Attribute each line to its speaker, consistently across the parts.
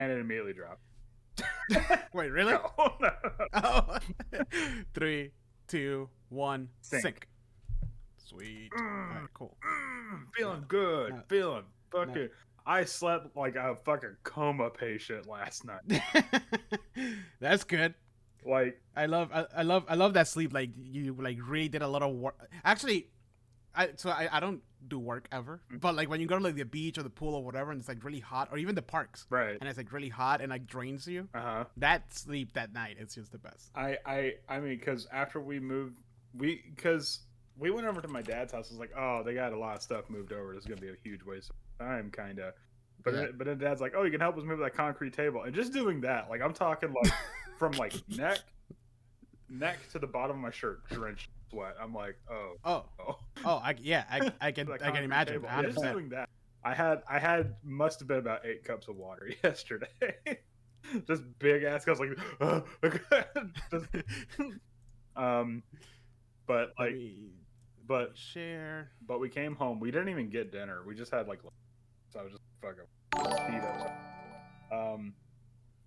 Speaker 1: and it immediately dropped.
Speaker 2: Wait, really?
Speaker 1: No.
Speaker 2: Oh. 3, 2, 1, sync. Sweet. All right, cool.
Speaker 1: Feeling good.
Speaker 2: No.
Speaker 1: Feeling fucking. I slept like a fucking coma patient last night.
Speaker 2: That's good.
Speaker 1: Like
Speaker 2: I love that sleep. Like you like really did a lot of work. Actually, I don't do work ever, but like when you go to like the beach or the pool or whatever, and it's like really hot, or even the parks,
Speaker 1: right,
Speaker 2: and it's like really hot and like drains you. That sleep that night, it's just the best.
Speaker 1: I mean, because after we moved, because we went over to my dad's house. I was like, oh, they got a lot of stuff moved over. This is gonna be a huge waste of time, kind of. But then Dad's like, oh, you can help us move that concrete table, and just doing that, like I'm talking like from like neck to the bottom of my shirt, drenched in sweat. I'm like,
Speaker 2: I can imagine.
Speaker 1: Yeah, just doing that. I had must have been about 8 cups of water yesterday. Just big ass cups, like, just, but like,
Speaker 2: share.
Speaker 1: But we came home. We didn't even get dinner. We just had like, so I was just fucking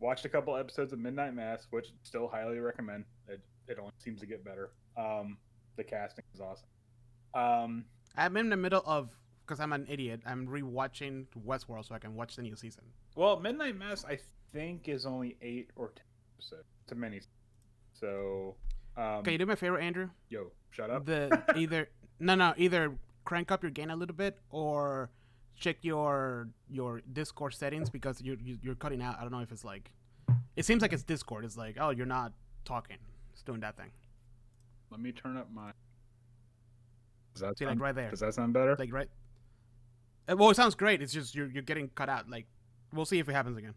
Speaker 1: watched a couple episodes of Midnight Mass, which still highly recommend. It only seems to get better. The casting is awesome.
Speaker 2: I'm in the middle of, because I'm an idiot, I'm rewatching Westworld so I can watch the new season.
Speaker 1: Well, Midnight Mass I think is only 8 or 10 episodes. It's a mini. So
Speaker 2: can you do me a favor, Andrew?
Speaker 1: Yo, shut up.
Speaker 2: Either crank up your gain a little bit or check your Discord settings, because you're cutting out. I don't know if it's like, it seems like it's Discord. It's like, oh, you're not talking. It's doing that thing.
Speaker 1: Let me turn up my.
Speaker 2: See, like right there.
Speaker 1: Does that sound better?
Speaker 2: Like right. Well, it sounds great. It's just you're getting cut out. Like, we'll see if it happens again.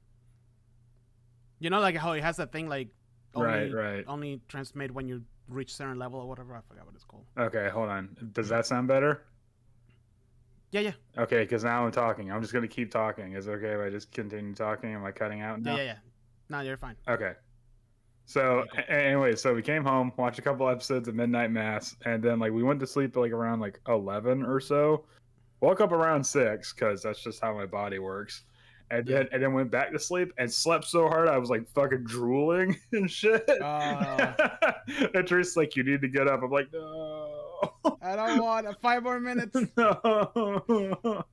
Speaker 2: You know, like how it has that thing like only transmit when you reach certain level or whatever. I forgot what it's called.
Speaker 1: Okay, hold on. Does that sound better?
Speaker 2: Yeah.
Speaker 1: Okay, because now I'm talking. I'm just gonna keep talking. Is it okay if I just continue talking? Am I cutting out now?
Speaker 2: Yeah. No, you're fine.
Speaker 1: Okay. So anyway, so we came home, watched a couple episodes of Midnight Mass, and then like we went to sleep like around like 11 or so. Woke up around 6 because that's just how my body works. And then went back to sleep and slept so hard I was like fucking drooling and shit. And Teresa's like, you need to get up. I'm like, no.
Speaker 2: I don't want 5 more minutes.
Speaker 1: No.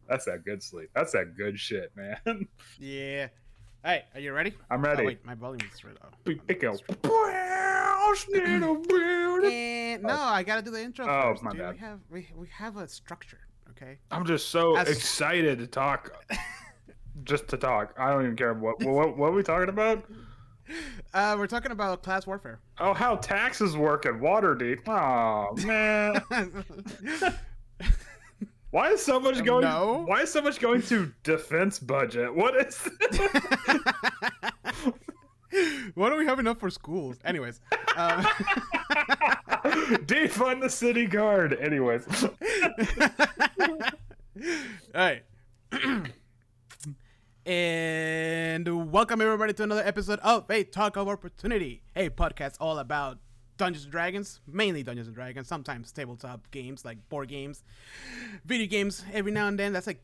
Speaker 1: That's that good sleep. That's that good shit, man.
Speaker 2: Yeah. Hey, are you ready?
Speaker 1: I'm ready.
Speaker 2: Oh, wait, my volume is straight up.
Speaker 1: It goes.
Speaker 2: No, I gotta do the intro first.
Speaker 1: My bad.
Speaker 2: We have a structure, okay?
Speaker 1: I'm just so excited to talk. Just to talk. I don't even care what are we talking about?
Speaker 2: We're talking about class warfare.
Speaker 1: Oh, how taxes work at Waterdeep. Oh man. Why is so much going? No? Why is so much going to defense budget? What is this?
Speaker 2: Why don't we have enough for schools? Anyways,
Speaker 1: defund the city guard. Anyways,
Speaker 2: all right. And welcome everybody to another episode of A Talk of Opportunity, a podcast all about Dungeons and Dragons, mainly Dungeons and Dragons, sometimes tabletop games like board games, video games every now and then. That's like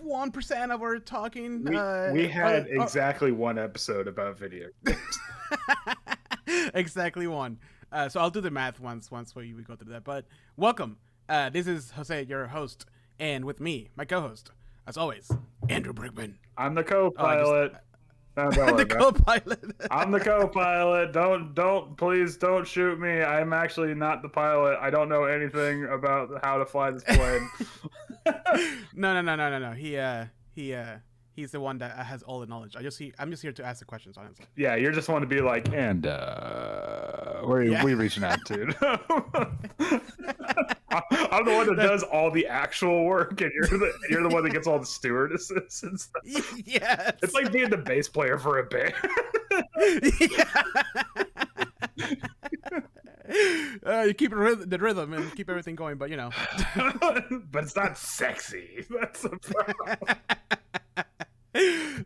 Speaker 2: 1% of our talking.
Speaker 1: We had exactly one episode about video games.
Speaker 2: Exactly one. So I'll do the math once we go through that. But welcome. This is Jose, your host, and with me, my co-host, as always, Andrew Brickman.
Speaker 1: I'm the co-pilot.
Speaker 2: The co-pilot.
Speaker 1: I'm the co-pilot. Please don't shoot me. I'm actually not the pilot. I don't know anything about how to fly this plane.
Speaker 2: No. He's the one that has all the knowledge. I'm just here to ask the questions, honestly.
Speaker 1: Yeah, you're just one to be like, and where are we reaching out to? I'm the one that does all the actual work, and you're the one that gets all the stewardesses and stuff.
Speaker 2: Yes.
Speaker 1: It's like being the bass player for a band.
Speaker 2: You keep the rhythm and keep everything going, but you know.
Speaker 1: But it's not sexy. That's the problem.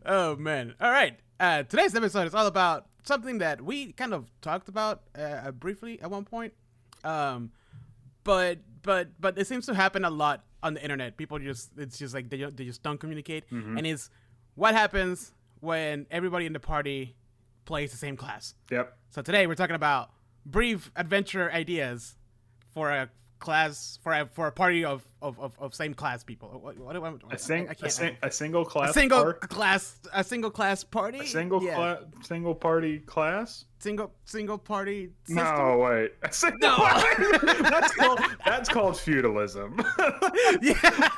Speaker 2: Oh man! All right. Today's episode is all about something that we kind of talked about briefly at one point, but it seems to happen a lot on the internet. People it's just like they just don't communicate.
Speaker 1: Mm-hmm.
Speaker 2: And it's what happens when everybody in the party plays the same class.
Speaker 1: Yep.
Speaker 2: So today we're talking about brief adventure ideas for a class for a party of same class people. What
Speaker 1: A single class.
Speaker 2: A single class party.
Speaker 1: A single party class.
Speaker 2: Single party system?
Speaker 1: No, wait. A single party. That's called feudalism.
Speaker 2: Yeah.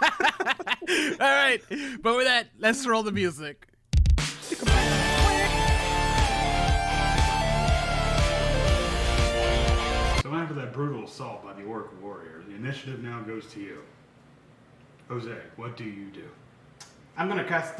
Speaker 2: All right, but with that, let's roll the music.
Speaker 3: So after that brutal assault by the orc warrior, the initiative now goes to you. Jose, what do you do?
Speaker 2: I'm gonna cast.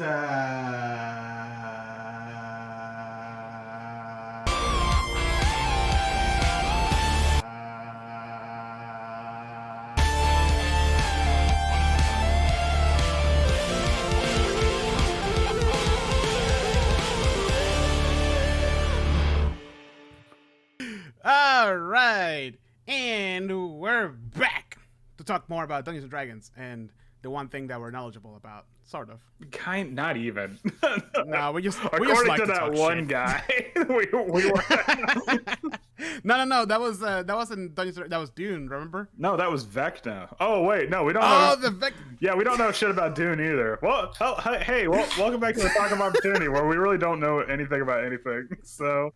Speaker 2: All right, and we're back to talk more about Dungeons and Dragons and the one thing that we're knowledgeable about, sort of.
Speaker 1: Not even.
Speaker 2: No, we just
Speaker 1: according
Speaker 2: like
Speaker 1: to that one
Speaker 2: shit.
Speaker 1: guy, we were.
Speaker 2: No. That wasn't Dungeons. That was Dune. Remember?
Speaker 1: No, that was Vecna. Oh wait, no, we don't.
Speaker 2: Oh,
Speaker 1: know.
Speaker 2: the Vecna.
Speaker 1: Yeah, we don't know shit about Dune either. Well, hey, welcome back to the Talk of Opportunity, where we really don't know anything about anything. So.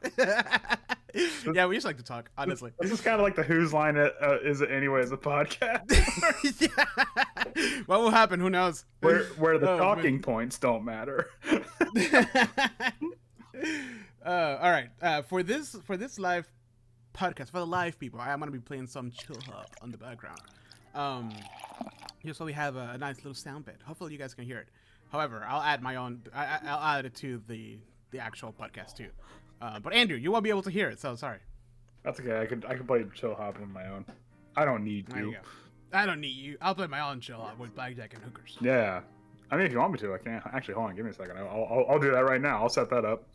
Speaker 2: Yeah, we just like to talk, honestly.
Speaker 1: This is kind of like the Whose Line Is It Anyway as a podcast.
Speaker 2: Yeah. What will happen? Who knows?
Speaker 1: Where the talking points don't matter.
Speaker 2: All right. For this live podcast, for the live people, I'm gonna be playing some chill hop on the background. Just so we have a nice little sound bit. Hopefully you guys can hear it. However, I'll add my own. I'll add it to the actual podcast too. But Andrew, you won't be able to hear it, so sorry.
Speaker 1: That's okay. I can play chill hop on my own. I don't need
Speaker 2: There you go. I don't need you. I'll play my own chill hop with blackjack and hookers.
Speaker 1: Yeah. I mean, if you want me to, I can. Actually, hold on. Give me a second. I'll do that right now. I'll set that up.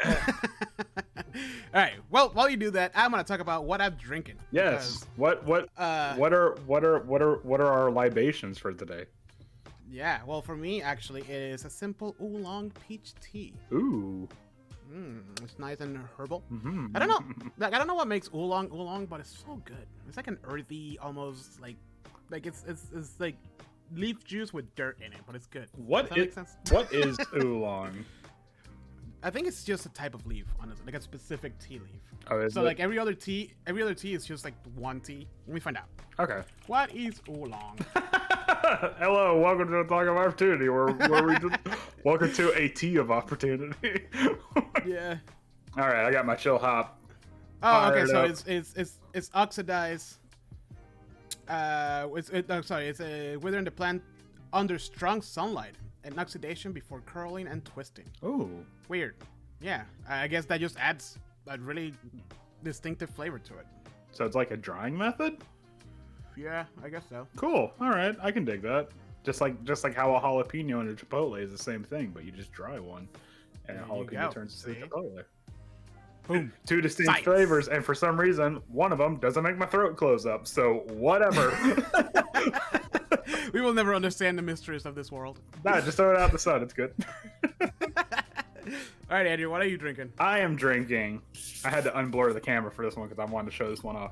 Speaker 2: All right. Well, while you do that, I'm gonna talk about what I'm drinking.
Speaker 1: Yes. What are our libations for today?
Speaker 2: Yeah. Well, for me, actually, it is a simple oolong peach tea.
Speaker 1: Ooh.
Speaker 2: It's nice and herbal.
Speaker 1: Mm-hmm.
Speaker 2: I don't know. Like, I don't know what makes oolong, but it's so good. It's like an earthy, almost like it's like leaf juice with dirt in it, but it's good. Does that make sense?
Speaker 1: What is oolong?
Speaker 2: I think it's just a type of leaf, honestly, like a specific tea leaf.
Speaker 1: Oh, is
Speaker 2: So
Speaker 1: it?
Speaker 2: like every other tea is just like one tea. Let me find out.
Speaker 1: Okay.
Speaker 2: What is oolong?
Speaker 1: Hello, welcome to the Talk of Opportunity, where we just welcome to a tea of opportunity.
Speaker 2: Yeah.
Speaker 1: All right, I got my chill hop.
Speaker 2: Oh, okay.
Speaker 1: Fired
Speaker 2: So
Speaker 1: up.
Speaker 2: it's oxidized. It's withering the plant under strong sunlight and oxidation before curling and twisting.
Speaker 1: Ooh.
Speaker 2: Weird. Yeah. I guess that just adds a really distinctive flavor to it.
Speaker 1: So it's like a drying method?
Speaker 2: Yeah, I guess so.
Speaker 1: Cool. All right, I can dig that. Just like how a jalapeno and a chipotle is the same thing, but you just dry one, and a
Speaker 2: There you
Speaker 1: jalapeno
Speaker 2: go.
Speaker 1: turns into
Speaker 2: See?
Speaker 1: chipotle.
Speaker 2: Boom.
Speaker 1: Two distinct
Speaker 2: Science.
Speaker 1: flavors, and for some reason, one of them doesn't make my throat close up. So whatever.
Speaker 2: We will never understand the mysteries of this world.
Speaker 1: Nah, just throw it out the sun. It's good.
Speaker 2: All right, Andrew, what are you drinking?
Speaker 1: I am drinking. I had to unblur the camera for this one because I wanted to show this one off.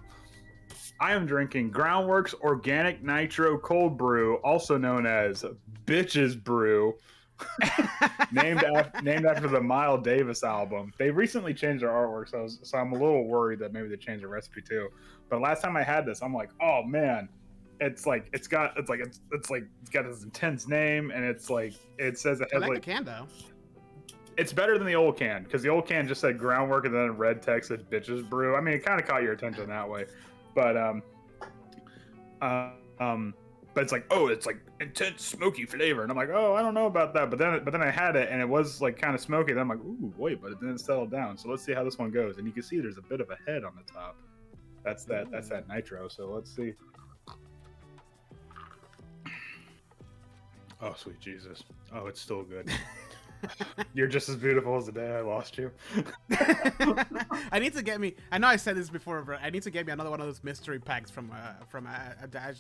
Speaker 1: I am drinking Groundworks Organic Nitro Cold Brew, also known as Bitches Brew, named after the Miles Davis album. They recently changed their artwork, so I'm a little worried that maybe they changed the recipe too. But last time I had this, I'm like, oh man, it's got this intense name, and it says it
Speaker 2: I
Speaker 1: has
Speaker 2: like the can though.
Speaker 1: It's better than the old can, because the old can just said Groundwork and then in red text said Bitches Brew. I mean, it kind of caught your attention that way. But it's like, oh, it's like intense smoky flavor, and I'm like, oh, I don't know about that. But then I had it, and it was like kind of smoky. Then I'm like, ooh, wait, but it didn't settle down. So let's see how this one goes. And you can see there's a bit of a head on the top. That's that nitro. So let's see. Oh, sweet Jesus. Oh, it's still good. You're just as beautiful as the day I lost you.
Speaker 2: I need to get me. I know I said this before, but I need to get me another one of those mystery packs from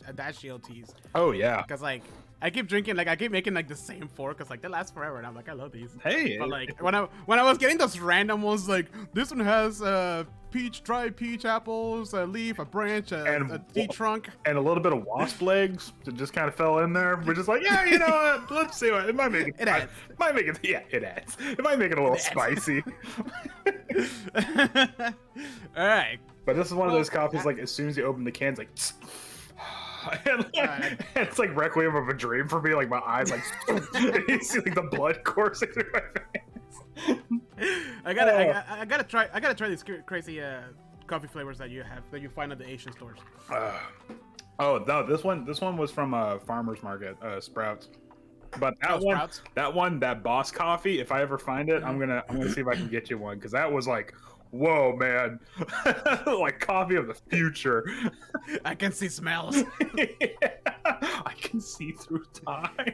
Speaker 2: Adagio teas.
Speaker 1: Oh yeah.
Speaker 2: Because like I keep drinking, like I keep making like the same four, because like they last forever, and I'm like I love these.
Speaker 1: Hey.
Speaker 2: But like when I was getting those random ones, like this one has dried peach apples, a leaf, a branch, a tree trunk,
Speaker 1: and a little bit of wasp legs that just kind of fell in there. We're just like, yeah, you know what? Let's see what it might make it.
Speaker 2: It adds.
Speaker 1: It might make it. Yeah, it adds. It might make it a little spicy.
Speaker 2: All right.
Speaker 1: But this is one of those coffees. Like as soon as you open the can, it's like. And it's like Requiem of a Dream for me. Like my eyes, like you see like the blood coursing through my veins.
Speaker 2: I gotta try these crazy coffee flavors that you find at the Asian stores.
Speaker 1: Oh no, this one was from a farmer's market, Sprouts. But that Boss Coffee, if I ever find it, I'm gonna see if I can get you one, because that was like, whoa, man, like coffee of the future.
Speaker 2: I can see smells.
Speaker 1: Yeah, I can see through time.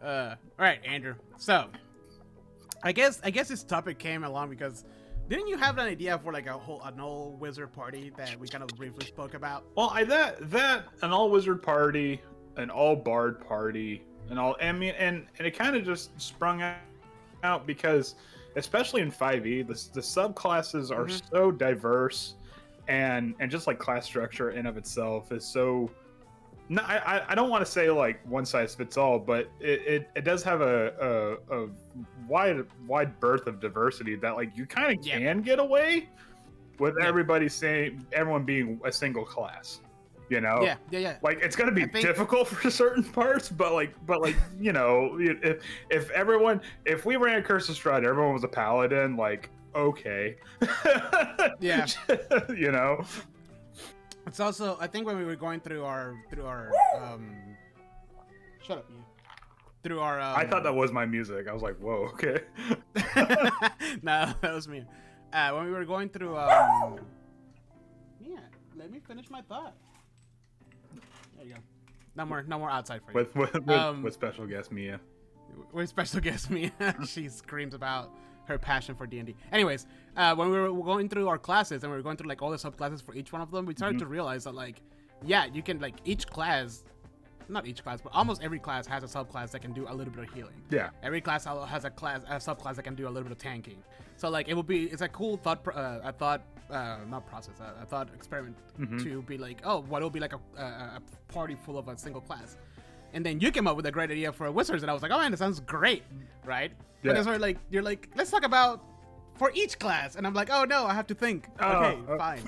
Speaker 2: All right, Andrew. So, I guess this topic came along because didn't you have an idea for like an all wizard party that we kind of briefly spoke about?
Speaker 1: Well, that an all wizard party, an all bard party, and it kind of just sprung out because, especially in 5e, the subclasses are so diverse, and just like class structure in of itself is so. No, I don't want to say like one size fits all, but it does have a wide berth of diversity that like you kind of can get away with everyone being a single class, you know?
Speaker 2: Yeah.
Speaker 1: Like it's gonna be difficult for certain parts, but like you know, if we ran Curse of Strahd, everyone was a paladin, like okay,
Speaker 2: yeah,
Speaker 1: you know.
Speaker 2: It's also, I think when we were going through our shut up, you. Through our
Speaker 1: I thought that was my music. I was like, whoa, okay.
Speaker 2: No, that was me. When we were going through yeah, let me finish my thought. There you go. No more outside for you.
Speaker 1: With special guest Mia.
Speaker 2: With special guest Mia, she screams about her passion for D&D. Anyways, when we were going through our classes and we were going through like all the subclasses for each one of them, we started to realize that like, yeah, you can like not each class, but almost every class has a subclass that can do a little bit of healing.
Speaker 1: Yeah.
Speaker 2: Every class has a subclass that can do a little bit of tanking. So like it's a cool thought experiment to be like, oh, what will be like a party full of a single class. And then you came up with a great idea for wizards, and I was like, oh man, that sounds great, right? Yeah. But it's like you're like, let's talk about for each class, and I'm like, oh no, I have to think. Okay, fine.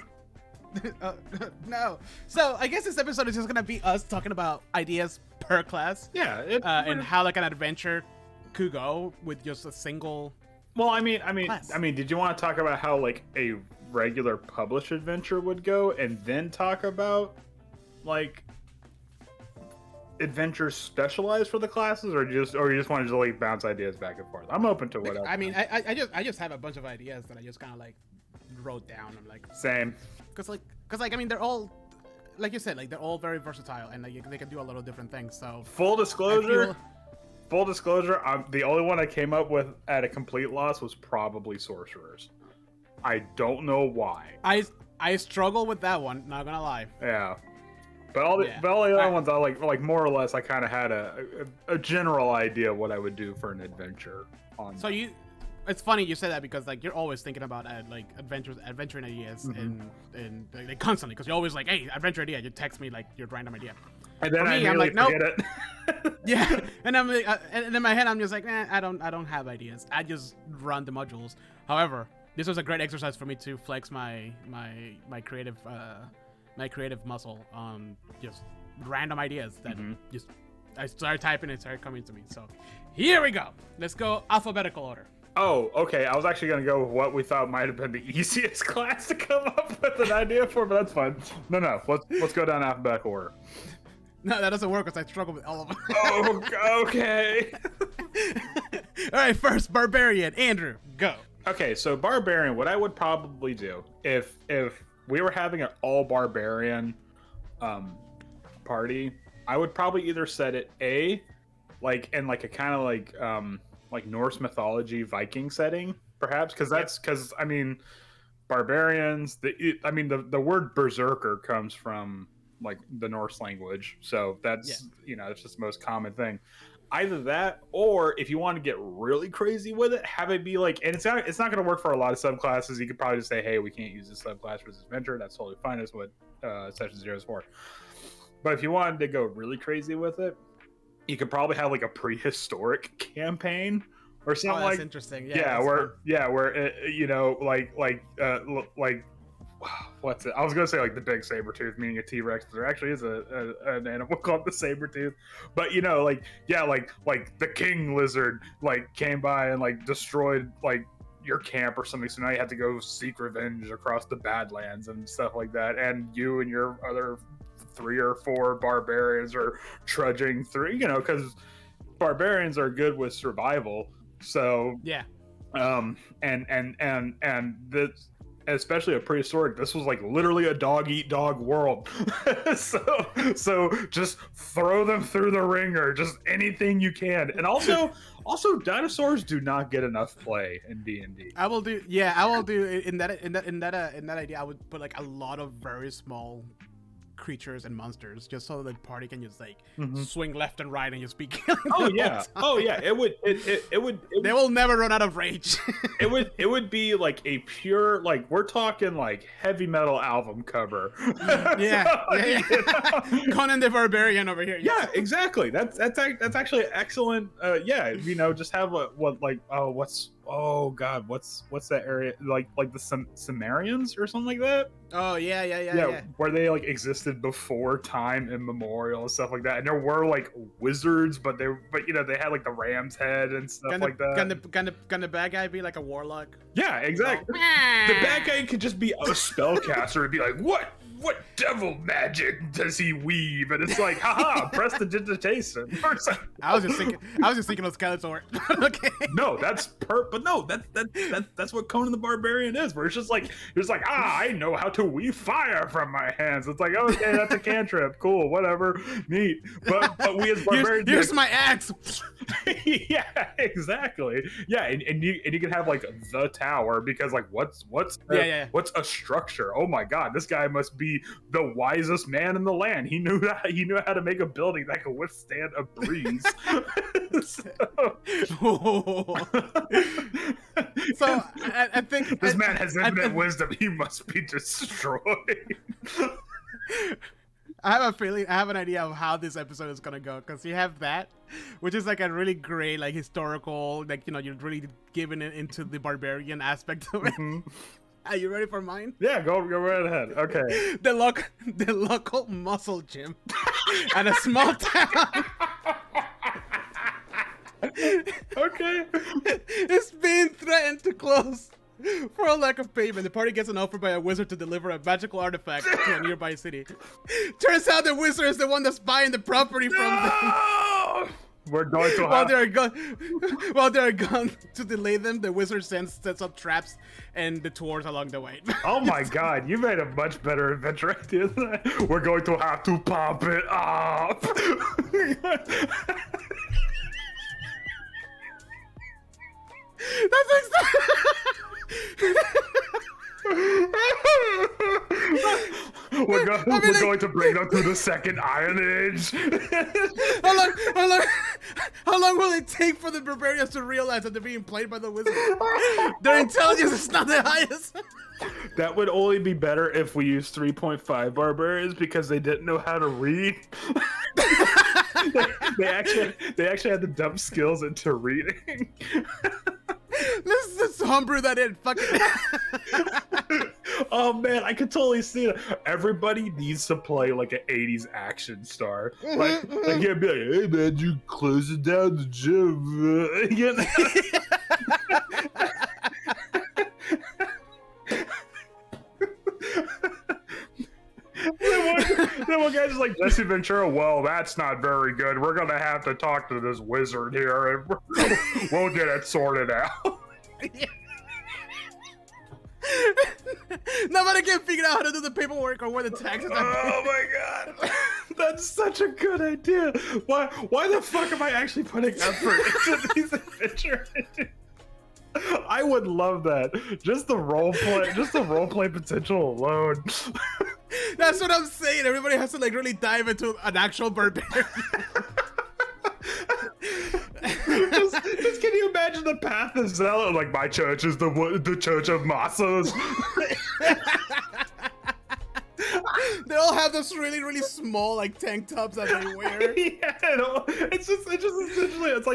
Speaker 2: No. So I guess this episode is just gonna be us talking about ideas per class.
Speaker 1: Yeah.
Speaker 2: And how like an adventure could go with just a single.
Speaker 1: Well, I mean,
Speaker 2: class.
Speaker 1: Did you want to talk about how like a regular published adventure would go, and then talk about like adventures specialized for the classes, or you just want to like bounce ideas back and forth? I'm open to whatever.
Speaker 2: I mean, I just have a bunch of ideas that I just kind of like wrote down. I'm like
Speaker 1: same,
Speaker 2: because I mean they're all, like you said, like they're all very versatile, and like they can do a lot of different things. So
Speaker 1: full disclosure, the only one I came up with at a complete loss was probably sorcerers. I don't know why.
Speaker 2: I struggle with that one, not gonna lie.
Speaker 1: Yeah. But all the other ones, I like more or less. I kind of had a general idea of what I would do for an adventure.
Speaker 2: So it's funny you say that because like you're always thinking about like adventuring ideas and like constantly, because you're always like, hey, adventure idea. You text me like your random idea.
Speaker 1: And then I'm like, nope.
Speaker 2: Yeah, and I'm like, and in my head I'm just like, I don't have ideas. I just run the modules. However, this was a great exercise for me to flex my creative. My creative muscle on just random ideas that I started typing and it started coming to me. So here we go. Let's go alphabetical order.
Speaker 1: Oh, okay. I was actually going to go with what we thought might have been the easiest class to come up with an idea for, but that's fine. No. Let's go down alphabetical order.
Speaker 2: No, that doesn't work because I struggle with all of them.
Speaker 1: Oh, okay.
Speaker 2: All right, first, Barbarian. Andrew, go.
Speaker 1: Okay, so Barbarian, what I would probably do if we were having an all barbarian party, I would probably either set it like in like a kind of like Norse mythology Viking setting, perhaps, because I mean, barbarians. The word berserker comes from like the Norse language, so that's it's just the most common thing. Either that, or if you want to get really crazy with it, have it be like, and it's not going to work for a lot of subclasses. You could probably just say, hey, we can't use this subclass for this adventure. That's totally fine. That's what Session 0 is for. But if you wanted to go really crazy with it, you could probably have like a prehistoric campaign or something. That's
Speaker 2: interesting.
Speaker 1: Where what's it? I was gonna say like the big saber tooth, meaning a T-Rex, but there actually is an animal called the saber tooth. But like the king lizard like came by and like destroyed like your camp or something, so now you have to go seek revenge across the Badlands and stuff like that, and you and your other 3 or 4 barbarians are trudging through, because barbarians are good with survival. So and this, especially a prehistoric, this was like literally a dog eat dog world. so just throw them through the ringer, just anything you can. And also dinosaurs do not get enough play in D&D.
Speaker 2: I will do in that idea. I would put like a lot of very small creatures and monsters, just so the party can just like swing left and right and just be killing
Speaker 1: it would
Speaker 2: they will never run out of rage.
Speaker 1: it would be like a pure, like, we're talking like heavy metal album cover.
Speaker 2: Conan the Barbarian over here.
Speaker 1: Yeah, exactly. That's actually excellent. Just have what's that area, like the Sumerians or something like that.
Speaker 2: Oh yeah,
Speaker 1: where they like existed before time immemorial and stuff like that, and there were like wizards, but they had like the ram's head and stuff like that.
Speaker 2: Can the bad guy be like a warlock?
Speaker 1: Yeah, exactly. The bad guy could just be a spellcaster and be like, what devil magic does he weave? And it's like, haha, prestidigitation.
Speaker 2: I was just thinking of Skeletor. Okay.
Speaker 1: No, that's what Conan the Barbarian is, where it's just like I know how to weave fire from my hands. It's like, okay, that's a cantrip, cool, whatever, neat. But we as barbarians,
Speaker 2: here's my axe.
Speaker 1: Yeah, exactly. Yeah, and you can have like the tower, because like what's a structure? Oh my god, this guy must be the wisest man in the land. He knew how to make a building that could withstand a breeze.
Speaker 2: So I think
Speaker 1: this man has infinite wisdom. He must be destroyed.
Speaker 2: I have an idea of how this episode is gonna go, because you have that, which is like a really great, like, historical, like, you're really giving it into the barbarian aspect of it. Are you ready for mine?
Speaker 1: Yeah, go right ahead. Okay.
Speaker 2: The local muscle gym at a small town.
Speaker 1: Okay.
Speaker 2: It's being threatened to close for a lack of payment. The party gets an offer by a wizard to deliver a magical artifact to a nearby city. Turns out the wizard is the one that's buying the property from them.
Speaker 1: We're going to
Speaker 2: while they're gone to delay them, the wizard sets up traps and the tours along the way.
Speaker 1: Oh my god, you made a much better adventure idea than that. We're going to have to pump it up.
Speaker 2: That's
Speaker 1: We're going to bring them to the second Iron Age.
Speaker 2: How long will it take for the barbarians to realize that they're being played by the wizard? Their intelligence is not the highest.
Speaker 1: That would only be better if we used 3.5 barbarians, because they didn't know how to read. they actually had to dump skills into reading.
Speaker 2: Let's homebrew that in. Fuck it.
Speaker 1: Oh man, I could totally see it. Everybody needs to play like an 80s action star. Like you'd be like, hey man, you closing down the gym. You know? Then one guy's just like, Jesse Ventura, well, that's not very good. We're going to have to talk to this wizard here, and we'll get it sorted out.
Speaker 2: Nobody can figure out how to do the paperwork or where the taxes are.
Speaker 1: Oh my god. That's such a good idea. Why the fuck am I actually putting effort into these adventures? I would love that. Just the role play potential alone.
Speaker 2: That's what I'm saying. Everybody has to like really dive into an actual barbarian.
Speaker 1: just can you imagine the path of Zealot? Like, my church is the church of Massos.
Speaker 2: They all have those really, really small like tank tops that they wear.
Speaker 1: Yeah, it's just essentially it's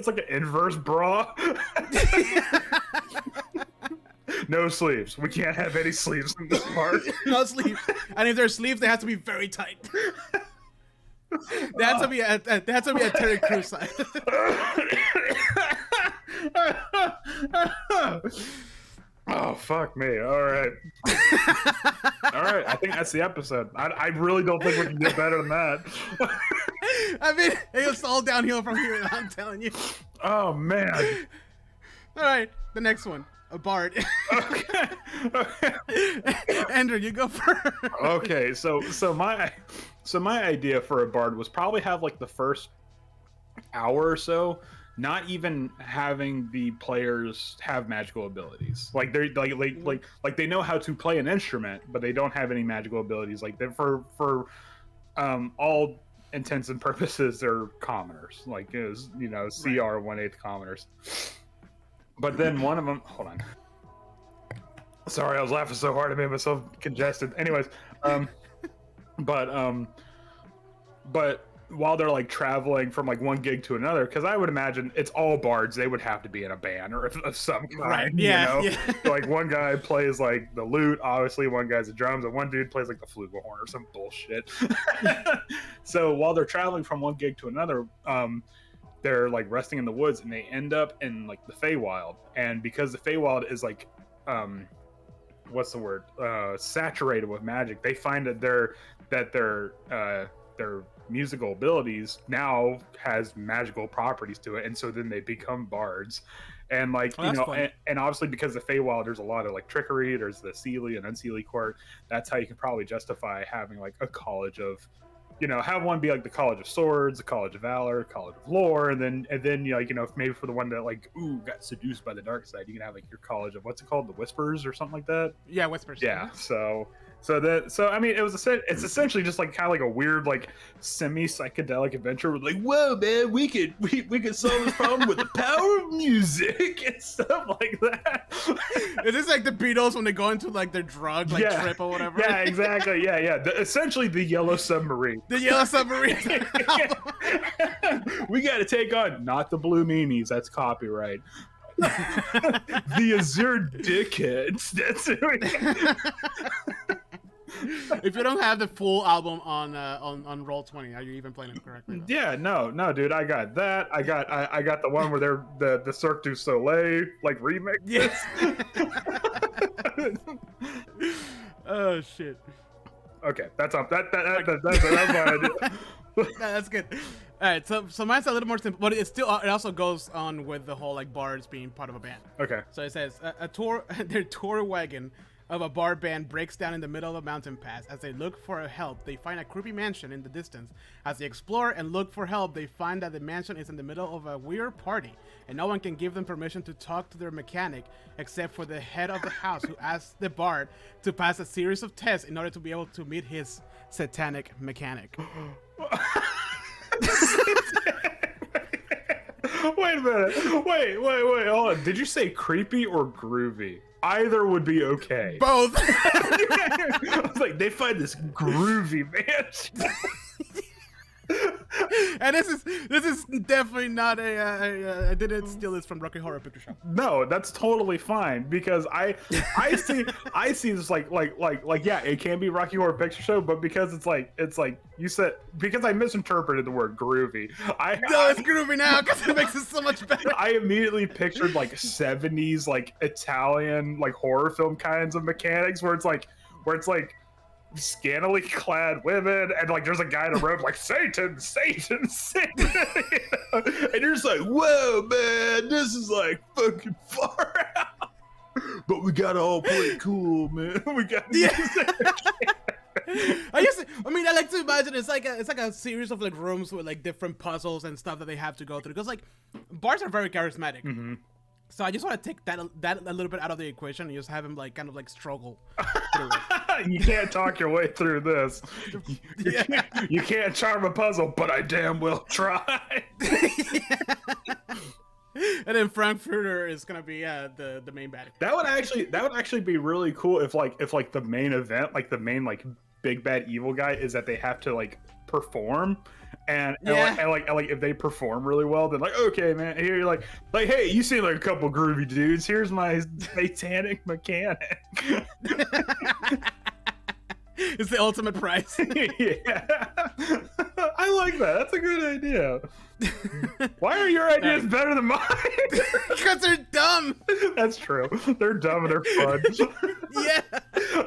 Speaker 1: like an inverse bra. No sleeves. We can't have any sleeves in this part.
Speaker 2: No sleeves. And if there's sleeves, they have to be very tight. They have to be a Terry Crews size.
Speaker 1: Oh, fuck me. All right. All right. I think that's the episode. I really don't think we can get better than that.
Speaker 2: I mean, it's all downhill from here, I'm telling you.
Speaker 1: Oh, man.
Speaker 2: All right. The next one. A bard.
Speaker 1: Okay.
Speaker 2: Andrew, you go first.
Speaker 1: Okay. So my idea for a bard was probably have like the first hour or so not even having the players have magical abilities. Like they're like they know how to play an instrument, but they don't have any magical abilities. Like they're for all intents and purposes, they're commoners. Like is CR 1/8 commoners. But then one of them, hold on. Sorry, I was laughing so hard I made myself congested. Anyways, but while they're like traveling from like one gig to another, because I would imagine it's all bards, they would have to be in a band or of some kind.
Speaker 2: Right. Yeah.
Speaker 1: You know? Yeah. Like one guy plays like the lute, obviously one guy's the drums, and one dude plays like the flugelhorn or some bullshit. So while they're traveling from one gig to another, they're like resting in the woods, and they end up in like the Feywild. And because the Feywild is like what's the word, saturated with magic, they find that their musical abilities now has magical properties to it, and so then they become bards. And like and obviously because the Feywild, there's a lot of like trickery, there's the Seelie and Unseelie court. That's how you can probably justify having like a college of, have one be like the College of Swords, the College of Valor, College of Lore, and then if maybe for the one that like got seduced by the dark side, you can have like your College of, what's it called, the Whispers or something like that.
Speaker 2: Yeah, Whispers.
Speaker 1: Yeah. So I mean, it's essentially just like kind of like a weird like semi-psychedelic adventure with like, whoa man, we could solve this problem with the power of music and stuff like that.
Speaker 2: Is this like the Beatles when they go into like their drug trip or whatever?
Speaker 1: Yeah, exactly. Yeah. Essentially the Yellow Submarine.
Speaker 2: The Yellow Submarine.
Speaker 1: We got to take on, not the Blue Meanies. That's copyright. The Azure Dickheads. That's it.
Speaker 2: If you don't have the full album on Roll20, are you even playing it correctly? Though?
Speaker 1: Yeah, no, dude, I got that. I got the one where they're the Cirque du Soleil like remix.
Speaker 2: Yes. Oh shit.
Speaker 1: Okay, that's up. That's my idea.
Speaker 2: That's good. All right, so mine's a little more simple, but it also goes on with the whole like bards being part of a band.
Speaker 1: Okay.
Speaker 2: So it says their tour wagon of a bard band breaks down in the middle of a mountain pass. As they look for help, they find a creepy mansion in the distance. As they explore and look for help, they find that the mansion is in the middle of a weird party, and no one can give them permission to talk to their mechanic except for the head of the house, who asks the bard to pass a series of tests in order to be able to meet his satanic mechanic.
Speaker 1: Wait a minute. Wait, hold on. Did you say creepy or groovy? Either would be okay.
Speaker 2: Both.
Speaker 1: I was like, they find this groovy man.
Speaker 2: And this is definitely not I didn't steal this from Rocky Horror Picture Show.
Speaker 1: No, that's totally fine, because I see this like yeah, it can be Rocky Horror Picture Show, but because it's like you said, because I misinterpreted the word groovy.
Speaker 2: It's groovy now because it makes it so much better.
Speaker 1: I immediately pictured like 70s like Italian like horror film kinds of mechanics where it's like scantily clad women, and like there's a guy in a robe like Satan. You know? And you're just like, whoa man, this is like fucking far out, but we gotta all play cool, man. We got
Speaker 2: I like to imagine it's like a series of like rooms with like different puzzles and stuff that they have to go through. Because like bars are very charismatic.
Speaker 1: Mm-hmm.
Speaker 2: So I just want to take that a little bit out of the equation and just have him like kind of like struggle through it.
Speaker 1: You can't talk your way through this. You can't charm a puzzle, but I damn well try.
Speaker 2: And then Frankfurter is gonna be the main bad.
Speaker 1: That would actually be really cool if the main event, like the main like big bad evil guy, is that they have to like perform. And if they perform really well, then like, okay, man, here you're like, hey, you seem like a couple groovy dudes. Here's my satanic mechanic.
Speaker 2: It's the ultimate prize.
Speaker 1: Yeah, I like that. That's a good idea. Why are your ideas better than mine?
Speaker 2: Because they're dumb.
Speaker 1: That's true. They're dumb and they're fun.
Speaker 2: Yeah.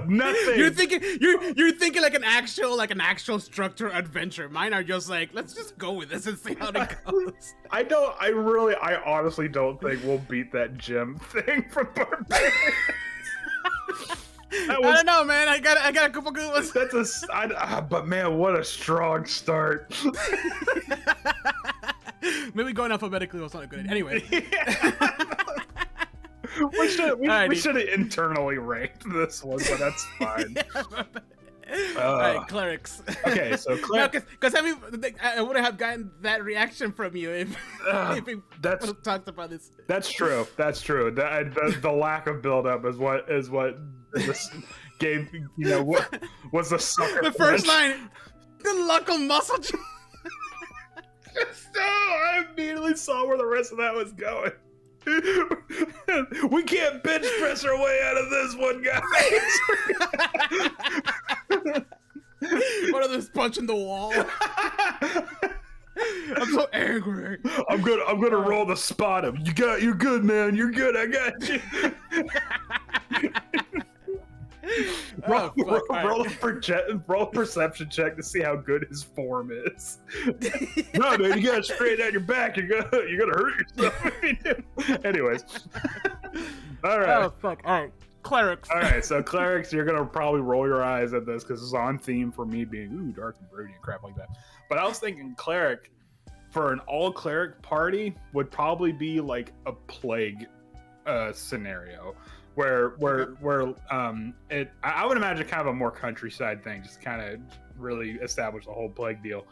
Speaker 1: Nothing.
Speaker 2: You're thinking like an actual structure adventure. Mine are just like, let's just go with this and see how it goes.
Speaker 1: I honestly don't think we'll beat that gym thing from Barbarian.
Speaker 2: I don't know, man. I got a couple good ones.
Speaker 1: But man, what a strong start.
Speaker 2: Maybe going alphabetically was not a good idea. Anyway.
Speaker 1: We should have internally ranked this one, but that's fine.
Speaker 2: All right, clerics.
Speaker 1: Okay, so clerics.
Speaker 2: Because I would have gotten that reaction from you if we would have talked about this.
Speaker 1: That's true. That's true. The lack of build-up is what this game, was the sucker.
Speaker 2: The first line, good luck on muscle.
Speaker 1: I immediately saw where the rest of that was going. We can't bench press our way out of this one, guys.
Speaker 2: One of those punching the wall. I'm so angry.
Speaker 1: I'm gonna roll the spot him. You're good, man. You're good. I got you. Roll a perception check to see how good his form is. No, dude, you gotta straighten out your back. You're gonna hurt yourself. Anyways, all right.
Speaker 2: Oh fuck! All right, clerics.
Speaker 1: All right, so clerics, you're gonna probably roll your eyes at this because it's on theme for me being dark and broody and crap like that. But I was thinking cleric for an all cleric party would probably be like a plague scenario. Where I would imagine kind of a more countryside thing, just kind of really establish the whole plague deal.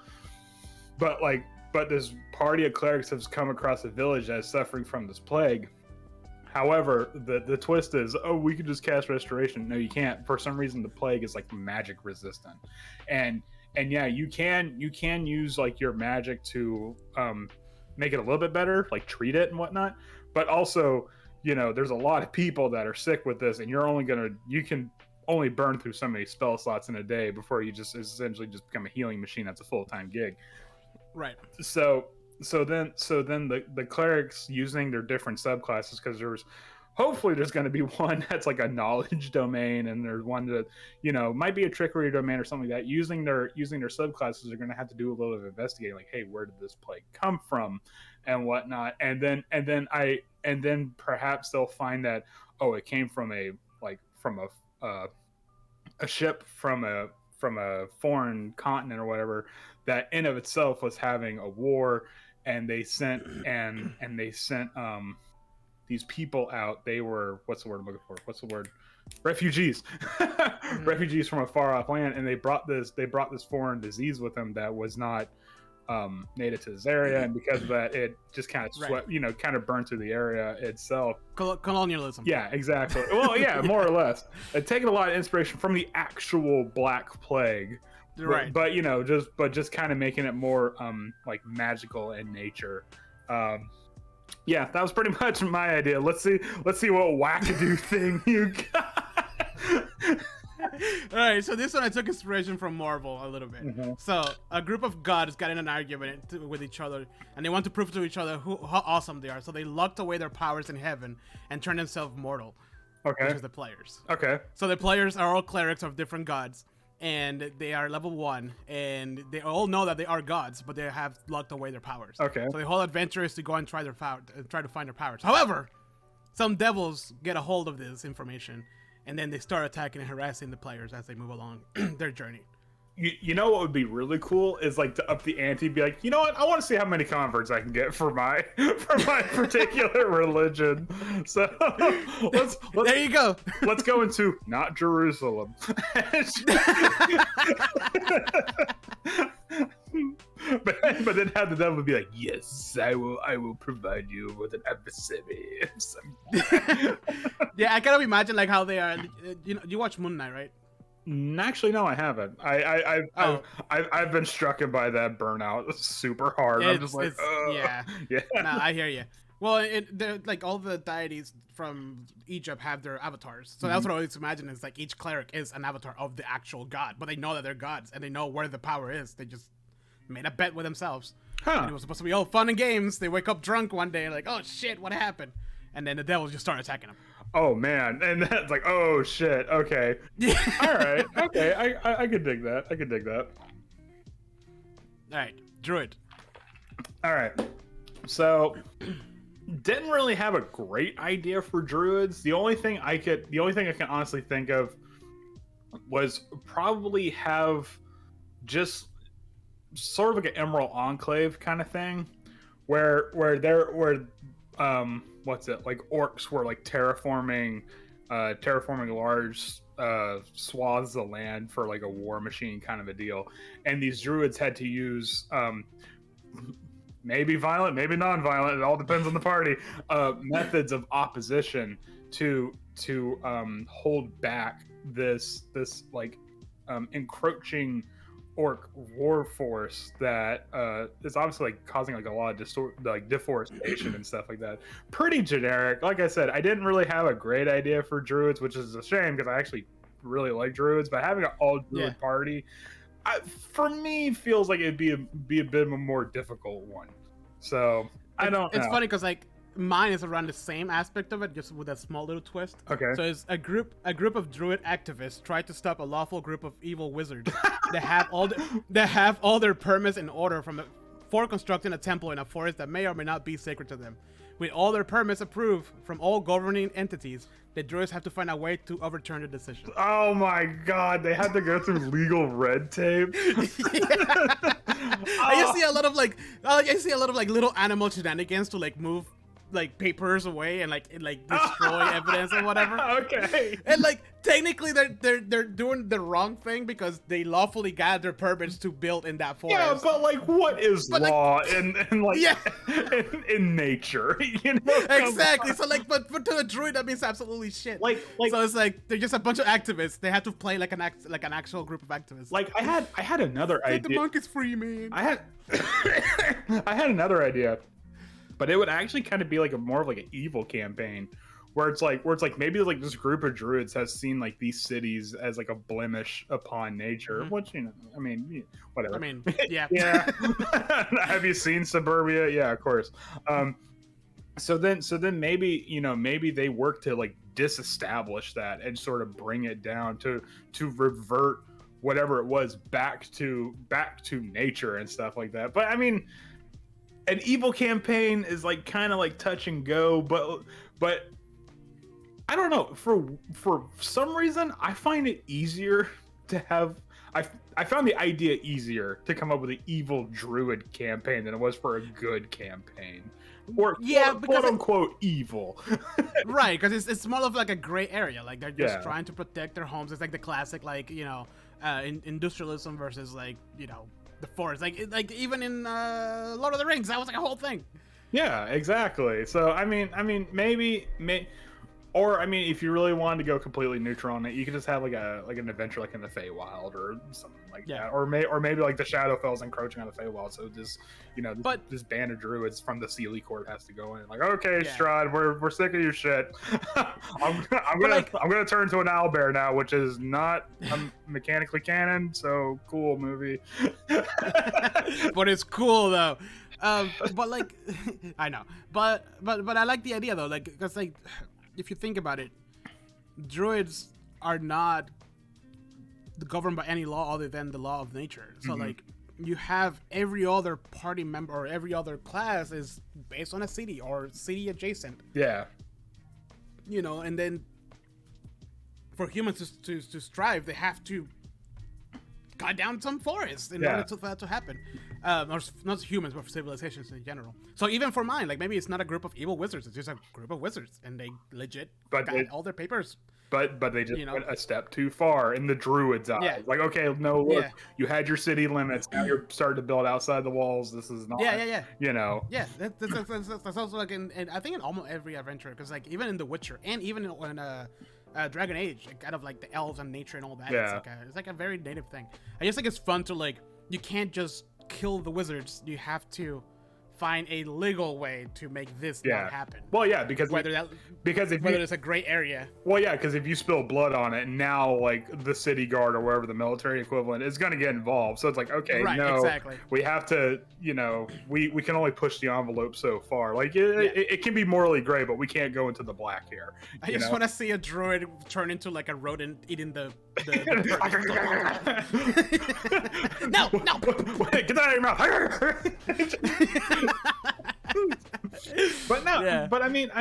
Speaker 1: But this party of clerics has come across a village that is suffering from this plague. However, the twist is, we can just cast restoration. No, you can't. For some reason, the plague is like magic resistant, and yeah, you can use like your magic to make it a little bit better, like treat it and whatnot. But also, there's a lot of people that are sick with this, and you can only burn through so many spell slots in a day before you just essentially just become a healing machine. That's a full-time gig.
Speaker 2: Right.
Speaker 1: So then the clerics using their different subclasses, because hopefully there's going to be one that's like a knowledge domain, and there's one that might be a trickery domain or something like that. Using their subclasses, are going to have to do a little bit of investigating, like, hey, where did this plague come from, and whatnot, and then perhaps they'll find that it came from a ship from a foreign continent or whatever, that in of itself was having a war, and they sent these people out. They were, what's the word I'm looking for? What's the word? Refugees. Refugees from a far off land, and they brought this foreign disease with them that was not native to this area, and because of that, it just kind of swept, kind of burned through the area itself.
Speaker 2: Colonialism.
Speaker 1: Yeah, exactly. Well, yeah, more or less. It's taken a lot of inspiration from the actual Black Plague,
Speaker 2: right?
Speaker 1: But just kind of making it more like magical in nature. Yeah, that was pretty much my idea. Let's see what wackadoo thing you got.
Speaker 2: All right, so this one I took inspiration from Marvel a little bit. Mm-hmm. So a group of gods got in an argument with each other, and they want to prove to each other how awesome they are. So they locked away their powers in heaven and turned themselves mortal.
Speaker 1: Okay.
Speaker 2: Which is the players.
Speaker 1: Okay.
Speaker 2: So the players are all clerics of different gods, and they are level 1, and they all know that they are gods, but they have locked away their powers.
Speaker 1: Okay.
Speaker 2: So the whole adventure is to go and try to find their powers. However, some devils get a hold of this information, and then they start attacking and harassing the players as they move along their journey.
Speaker 1: You know what would be really cool is like to up the ante, be like, you know what, I want to see how many converts I can get for my particular religion. So let's
Speaker 2: there you go.
Speaker 1: Let's go into not Jerusalem. but then have the devil be like, yes, I will provide you with an adversary.
Speaker 2: Yeah, I kind of imagine like how they are. You watch Moon Knight, right?
Speaker 1: Actually, no, I haven't. I've been struck by that burnout super hard. I'm just like,
Speaker 2: yeah. Nah, I hear you. Well, they're like all the deities from Egypt have their avatars, so that's what I always imagine is like each cleric is an avatar of the actual god, but they know that they're gods and they know where the power is. They just made a bet with themselves. And it was supposed to be all fun and games. They wake up drunk one day, like, oh shit, what happened? And then the devils just start attacking them.
Speaker 1: Oh man, and that's like, oh shit, okay, all right, okay, I could dig that.
Speaker 2: All right, Druid.
Speaker 1: All right, so didn't really have a great idea for druids. The only thing I can honestly think of was probably have just sort of like an Emerald Enclave kind of thing, where what's it, like orcs were like terraforming large swaths of land for like a war machine kind of a deal, and these druids had to use maybe violent, maybe non-violent, it all depends on the party, methods of opposition to hold back this like encroaching orc war force that is obviously like causing like a lot of deforestation and stuff like that. Pretty generic. Like I said, I didn't really have a great idea for druids, which is a shame because I actually really like druids. But having an all druid party, for me, feels like it'd be a bit of a more difficult one. So I don't know.
Speaker 2: It's funny because like mine is around the same aspect of it, just with a small little twist.
Speaker 1: Okay.
Speaker 2: So it's a group of druid activists try to stop a lawful group of evil wizards that have all their permits in order for constructing a temple in a forest that may or may not be sacred to them. With all their permits approved from all governing entities, the druids have to find a way to overturn the decision.
Speaker 1: Oh my god, they had to go through legal red tape.
Speaker 2: I see a lot of like little animal shenanigans to like move like papers away and like destroy evidence or whatever.
Speaker 1: Okay.
Speaker 2: And like technically they're doing the wrong thing because they lawfully got their permits to build in that forest.
Speaker 1: Yeah, but like what is law in like in nature? You know?
Speaker 2: Exactly. So like but to a druid that means absolutely shit. Like so it's like they're just a bunch of activists. They have to play like an actual group of activists.
Speaker 1: Like I had another idea.
Speaker 2: The monk is free, man.
Speaker 1: I had another idea. But it would actually kind of be like more of like an evil campaign, where it's like maybe like this group of druids has seen like these cities as like a blemish upon nature. Which, you know, I mean, whatever.
Speaker 2: I mean, yeah.
Speaker 1: Yeah. Have you seen Suburbia? Yeah, of course. So then maybe, you know, maybe they work to like disestablish that and sort of bring it down to revert whatever it was back to nature and stuff like that. But I mean, an evil campaign is like kind of like touch and go, but I don't know, for some reason I find it easier to have I found the idea easier to come up with an evil druid campaign than it was for a good campaign, or quote unquote evil.
Speaker 2: Right, because it's more of like a gray area, like they're just trying to protect their homes. It's like the classic, like, you know, industrialism versus like, you know, the forest, like even in Lord of the Rings, that was like a whole thing.
Speaker 1: Yeah, exactly. So I mean, maybe, or I mean, if you really wanted to go completely neutral on it, you could just have like an adventure like in the Feywild or something like that, or maybe like the Shadowfell's encroaching on the Feywild, so just, you know, this band of druids from the Sealy Court has to go in, like, okay, Strahd, we're sick of your shit. I'm gonna turn to an owlbear now, which is not mechanically canon, so cool movie.
Speaker 2: But it's cool though. But like, I know, but I like the idea though, like, because like, if you think about it, druids are not governed by any law other than the law of nature. So like, you have every other party member or every other class is based on a city or city adjacent.
Speaker 1: Yeah.
Speaker 2: You know, and then for humans to strive, they have to cut down some forests in order for that to happen. Or not humans, but for civilizations in general. So even for mine, like maybe it's not a group of evil wizards; it's just a group of wizards, and they legit got all their papers.
Speaker 1: But they just went a step too far in the druids' eyes.
Speaker 2: Yeah.
Speaker 1: Like, okay, no, look, you had your city limits. Now you're starting to build outside the walls. This is not.
Speaker 2: Yeah.
Speaker 1: You know.
Speaker 2: Yeah, that's also like in I think in almost every adventure, because like even in The Witcher and even in Dragon Age, like, kind of like the elves and nature and all that.
Speaker 1: Yeah.
Speaker 2: It's like a very native thing. I just think it's fun to like, you can't just kill the wizards. You have to find a legal way to make this not happen.
Speaker 1: Well, yeah, because if
Speaker 2: there's a gray area.
Speaker 1: Well, yeah, because if you spill blood on it, now like the city guard or wherever the military equivalent is going to get involved. So it's like, okay,
Speaker 2: exactly.
Speaker 1: We have to, we can only push the envelope so far. Like it can be morally gray, but we can't go into the black here.
Speaker 2: I just want to see a druid turn into like a rodent eating the no,
Speaker 1: get that out of your mouth. But no, but I mean,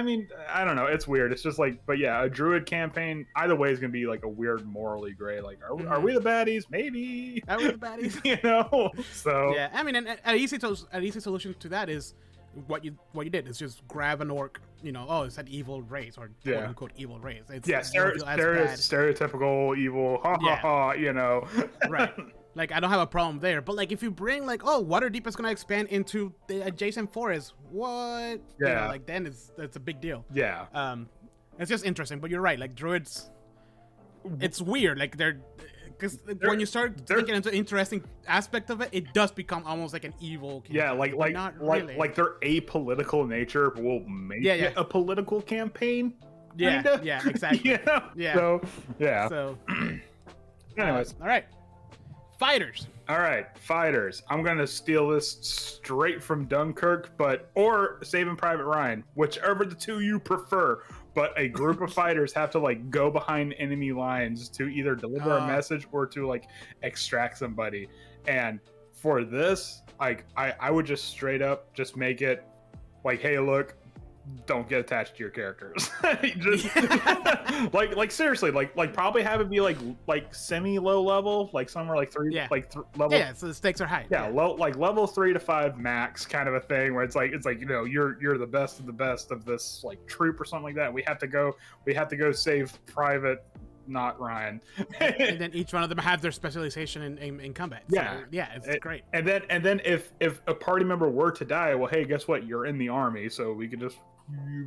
Speaker 1: I don't know. It's weird. It's just like, but yeah, a druid campaign either way is gonna be like a weird morally gray. Like, are we the baddies? Maybe.
Speaker 2: Are we the baddies?
Speaker 1: So
Speaker 2: yeah, I mean, an easy solution to that is what you did is just grab an orc. It's an evil race or quote unquote evil race. It's
Speaker 1: stereotypical evil.
Speaker 2: Right. Like, I don't have a problem there. But, like, if you bring, like, Waterdeep is going to expand into the adjacent forest, what?
Speaker 1: Yeah.
Speaker 2: Then it's a big deal.
Speaker 1: Yeah.
Speaker 2: It's just interesting. But you're right. Like, druids, it's weird. Like, because when you start thinking into the interesting aspect of it, it does become almost like an evil campaign.
Speaker 1: Yeah, like their apolitical nature will make it a political campaign.
Speaker 2: Kinda. Yeah, exactly. Yeah.
Speaker 1: So, yeah.
Speaker 2: So,
Speaker 1: anyways.
Speaker 2: All right. Fighters.
Speaker 1: All right, fighters. I'm gonna steal this straight from Dunkirk, or Saving Private Ryan, whichever the two you prefer. But a group of fighters have to like go behind enemy lines to either deliver a message or to like extract somebody. And for this, like I would just straight up just make it like, hey, look, don't get attached to your characters. Just like seriously, like probably have it be like semi low level, like somewhere like level.
Speaker 2: Yeah, so the stakes are high.
Speaker 1: Yeah, low, like level 3 to 5 max kind of a thing, where it's like you're the best of the best of this like troop or something like that. We have to go save Private, not Ryan.
Speaker 2: And then each one of them have their specialization in combat. So, it's great.
Speaker 1: And then if a party member were to die, well, hey, guess what? You're in the army, so we could just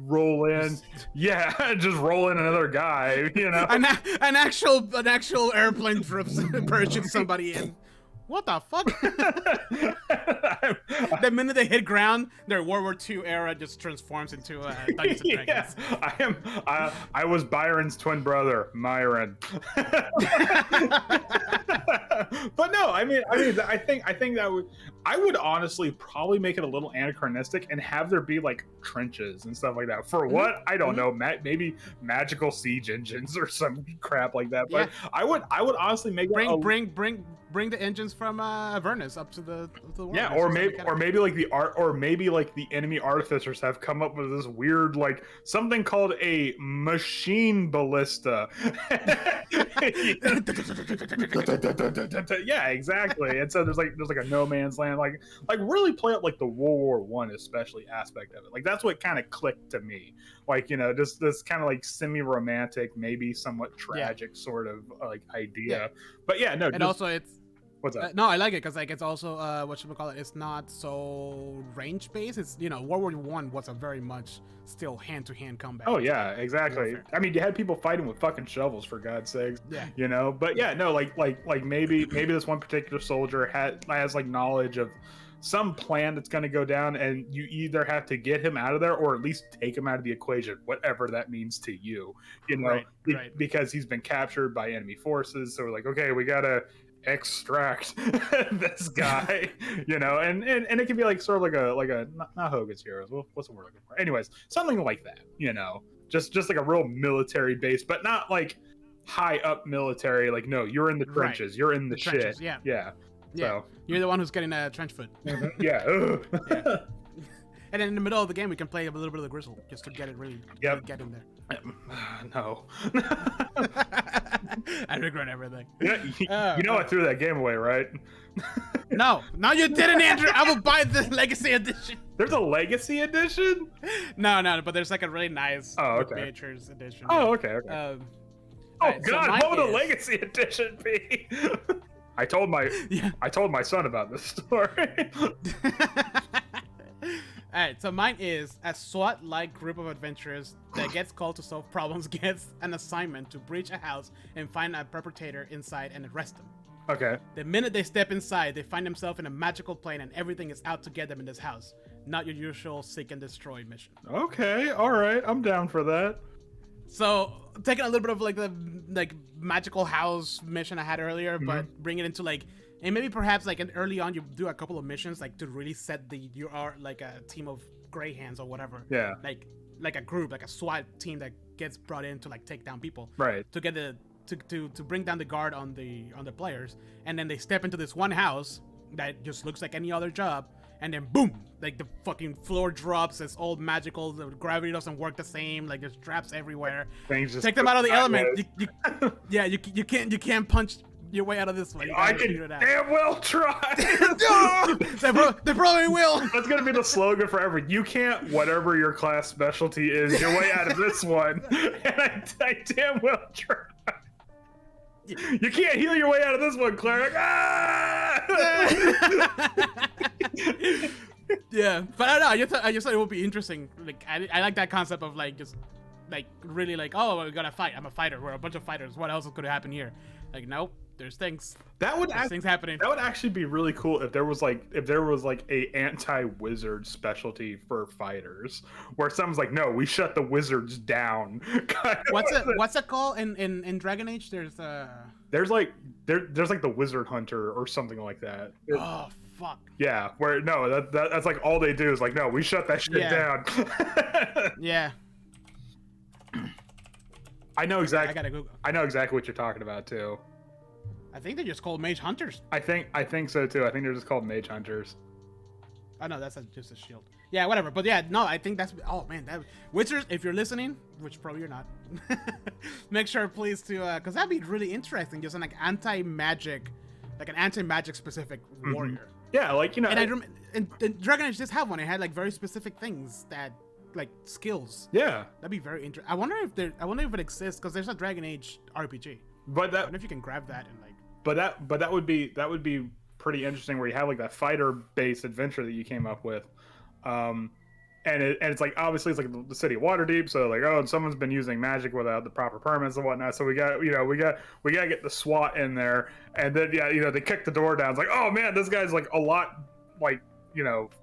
Speaker 1: roll in. Just roll in another guy.
Speaker 2: An actual airplane parachutes somebody in. What the fuck? The minute they hit ground, their World War II era just transforms into Dungeons and Dragons.
Speaker 1: I was Byron's twin brother, Myron. But no, I mean, I think that I would honestly probably make it a little anachronistic and have there be like trenches and stuff like that. For what? I don't know. Maybe magical siege engines or some crap like that. But I would honestly make
Speaker 2: bring the engines from Avernus up to the world.
Speaker 1: Yeah, or maybe like the enemy artificers have come up with this weird like something called a machine ballista. Yeah, exactly. And so there's like a no man's land, like really play up like the World War I especially aspect of it. Like that's what kind of clicked to me. Like, just this kind of like semi-romantic, maybe somewhat tragic sort of like idea. But yeah, no.
Speaker 2: And also it's
Speaker 1: what's up?
Speaker 2: No, I like it because like it's also whatchamacallit, it's not so range based. It's World War I was a very much still hand to hand combat.
Speaker 1: Oh yeah, exactly. Warfare. I mean, you had people fighting with fucking shovels, for God's sakes.
Speaker 2: Yeah.
Speaker 1: But yeah, no, like maybe this one particular soldier has like knowledge of some plan that's going to go down, and you either have to get him out of there or at least take him out of the equation, whatever that means to you. Right. Because he's been captured by enemy forces. So we're like, okay, we gotta extract this guy, and it can be like sort of like a not Hogan's Heroes. What's the word looking for? Anyways, something like that. Just like a real military base, but not like high up military. Like, no, you're in the trenches. Right. You're in the shit.
Speaker 2: Trenches, yeah.
Speaker 1: Yeah. So
Speaker 2: you're the one who's getting a trench foot.
Speaker 1: Yeah.
Speaker 2: And then in the middle of the game, we can play a little bit of the Grizzle just to get it really get in there.
Speaker 1: No.
Speaker 2: I regret everything.
Speaker 1: I threw that game away, right?
Speaker 2: No, you didn't, Andrew. I will buy the Legacy Edition.
Speaker 1: There's a Legacy Edition?
Speaker 2: No, but there's like a really nice miniatures edition.
Speaker 1: Oh, okay.
Speaker 2: Right,
Speaker 1: God, what would a Legacy Edition be? I told my son about this story.
Speaker 2: Alright, so mine is a SWAT-like group of adventurers that gets called to solve problems, gets an assignment to breach a house and find a perpetrator inside and arrest them.
Speaker 1: Okay.
Speaker 2: The minute they step inside, they find themselves in a magical plane and everything is out to get them in this house. Not your usual seek and destroy mission.
Speaker 1: Okay, alright, I'm down for that.
Speaker 2: So, taking a little bit of like the magical house mission I had earlier, but bring it into and maybe perhaps early on you do a couple of missions to really set you are like a team of gray hands or whatever.
Speaker 1: Yeah.
Speaker 2: Like a group, like a SWAT team that gets brought in to take down people.
Speaker 1: Right.
Speaker 2: To get to bring down the guard on the players, and then they step into this one house that just looks like any other job, and then boom, the fucking floor drops. It's all magical. The gravity doesn't work the same. There's traps everywhere.
Speaker 1: Things just
Speaker 2: take them out of the element. You can't punch your way out of this one.
Speaker 1: I can damn well try.
Speaker 2: They probably will.
Speaker 1: That's gonna be the slogan forever. You can't, whatever your class specialty is, your way out of this one. And I damn well try. You can't heal your way out of this one, cleric. Ah!
Speaker 2: Yeah, but I don't know. I just thought it would be interesting. I like that concept of really oh, we gotta fight. I'm a fighter. We're a bunch of fighters. What else could happen here? Nope. There's things. Things happening.
Speaker 1: That would actually be really cool if there was a anti-wizard specialty for fighters, where someone's like, no, we shut the wizards down.
Speaker 2: What's it called in Dragon Age? There's
Speaker 1: the wizard hunter or something like that.
Speaker 2: Oh fuck.
Speaker 1: Yeah, that's like all they do is no, we shut that shit down.
Speaker 2: Yeah.
Speaker 1: I know exactly.
Speaker 2: I gotta Google.
Speaker 1: I know exactly what you're talking about too.
Speaker 2: I think they're just called mage hunters.
Speaker 1: I think so too. I think they're just called mage hunters.
Speaker 2: Oh no, that's just a shield. Yeah, whatever. But yeah, no, I think that's. Oh man, wizards. If you're listening, which probably you're not, make sure please to, because that'd be really interesting. Just an anti-magic specific warrior.
Speaker 1: Yeah,
Speaker 2: And Dragon Age just have one. It had very specific things that. Skills.
Speaker 1: Yeah,
Speaker 2: that'd be very interesting. I wonder if it exists, because there's a Dragon Age RPG.
Speaker 1: But
Speaker 2: I wonder if you can grab that and
Speaker 1: But that would be pretty interesting, where you have that fighter-based adventure that you came up with, and it's obviously it's the city of Waterdeep, so someone's been using magic without the proper permits and whatnot. So we got to get the SWAT in there, and then they kick the door down. It's oh man, this guy's a lot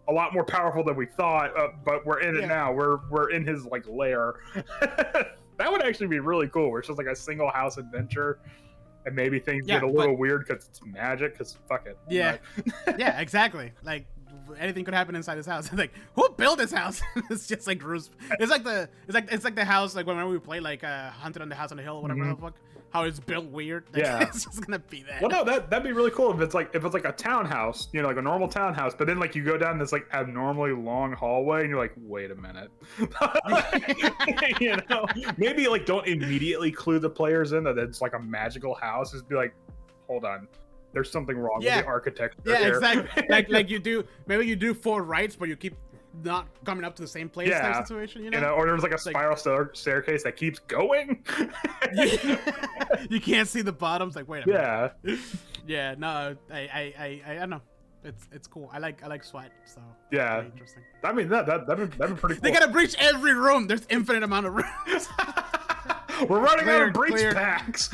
Speaker 1: a lot more powerful than we thought, but we're in it now. We're in his lair. That would actually be really cool. Where it's just a single house adventure, and maybe things get a little weird because it's magic. Because fuck it.
Speaker 2: Yeah, yeah, exactly. Anything could happen inside this house. Who built this house? It's just Bruce. It's like the house whenever we play Haunted on the House on the Hill or whatever the fuck. How it's built weird.
Speaker 1: Yeah,
Speaker 2: it's just gonna be that.
Speaker 1: Well, no, that'd be really cool if it's a townhouse, a normal townhouse, but then you go down this abnormally long hallway and you're wait a minute. Maybe don't immediately clue the players in that it's a magical house. Just be hold on, there's something wrong with the architecture.
Speaker 2: Yeah,
Speaker 1: here.
Speaker 2: exactly. You do, maybe you do 4 rights, but you keep not coming up to the same place type situation, or
Speaker 1: there's a spiral staircase that keeps going.
Speaker 2: You can't see the bottoms. Wait a minute.
Speaker 1: Yeah.
Speaker 2: No, I don't know. It's cool. I like SWAT, so
Speaker 1: yeah,
Speaker 2: interesting.
Speaker 1: I mean that'd be pretty cool.
Speaker 2: They gotta breach every room. There's infinite amount of rooms.
Speaker 1: We're running out of breach packs.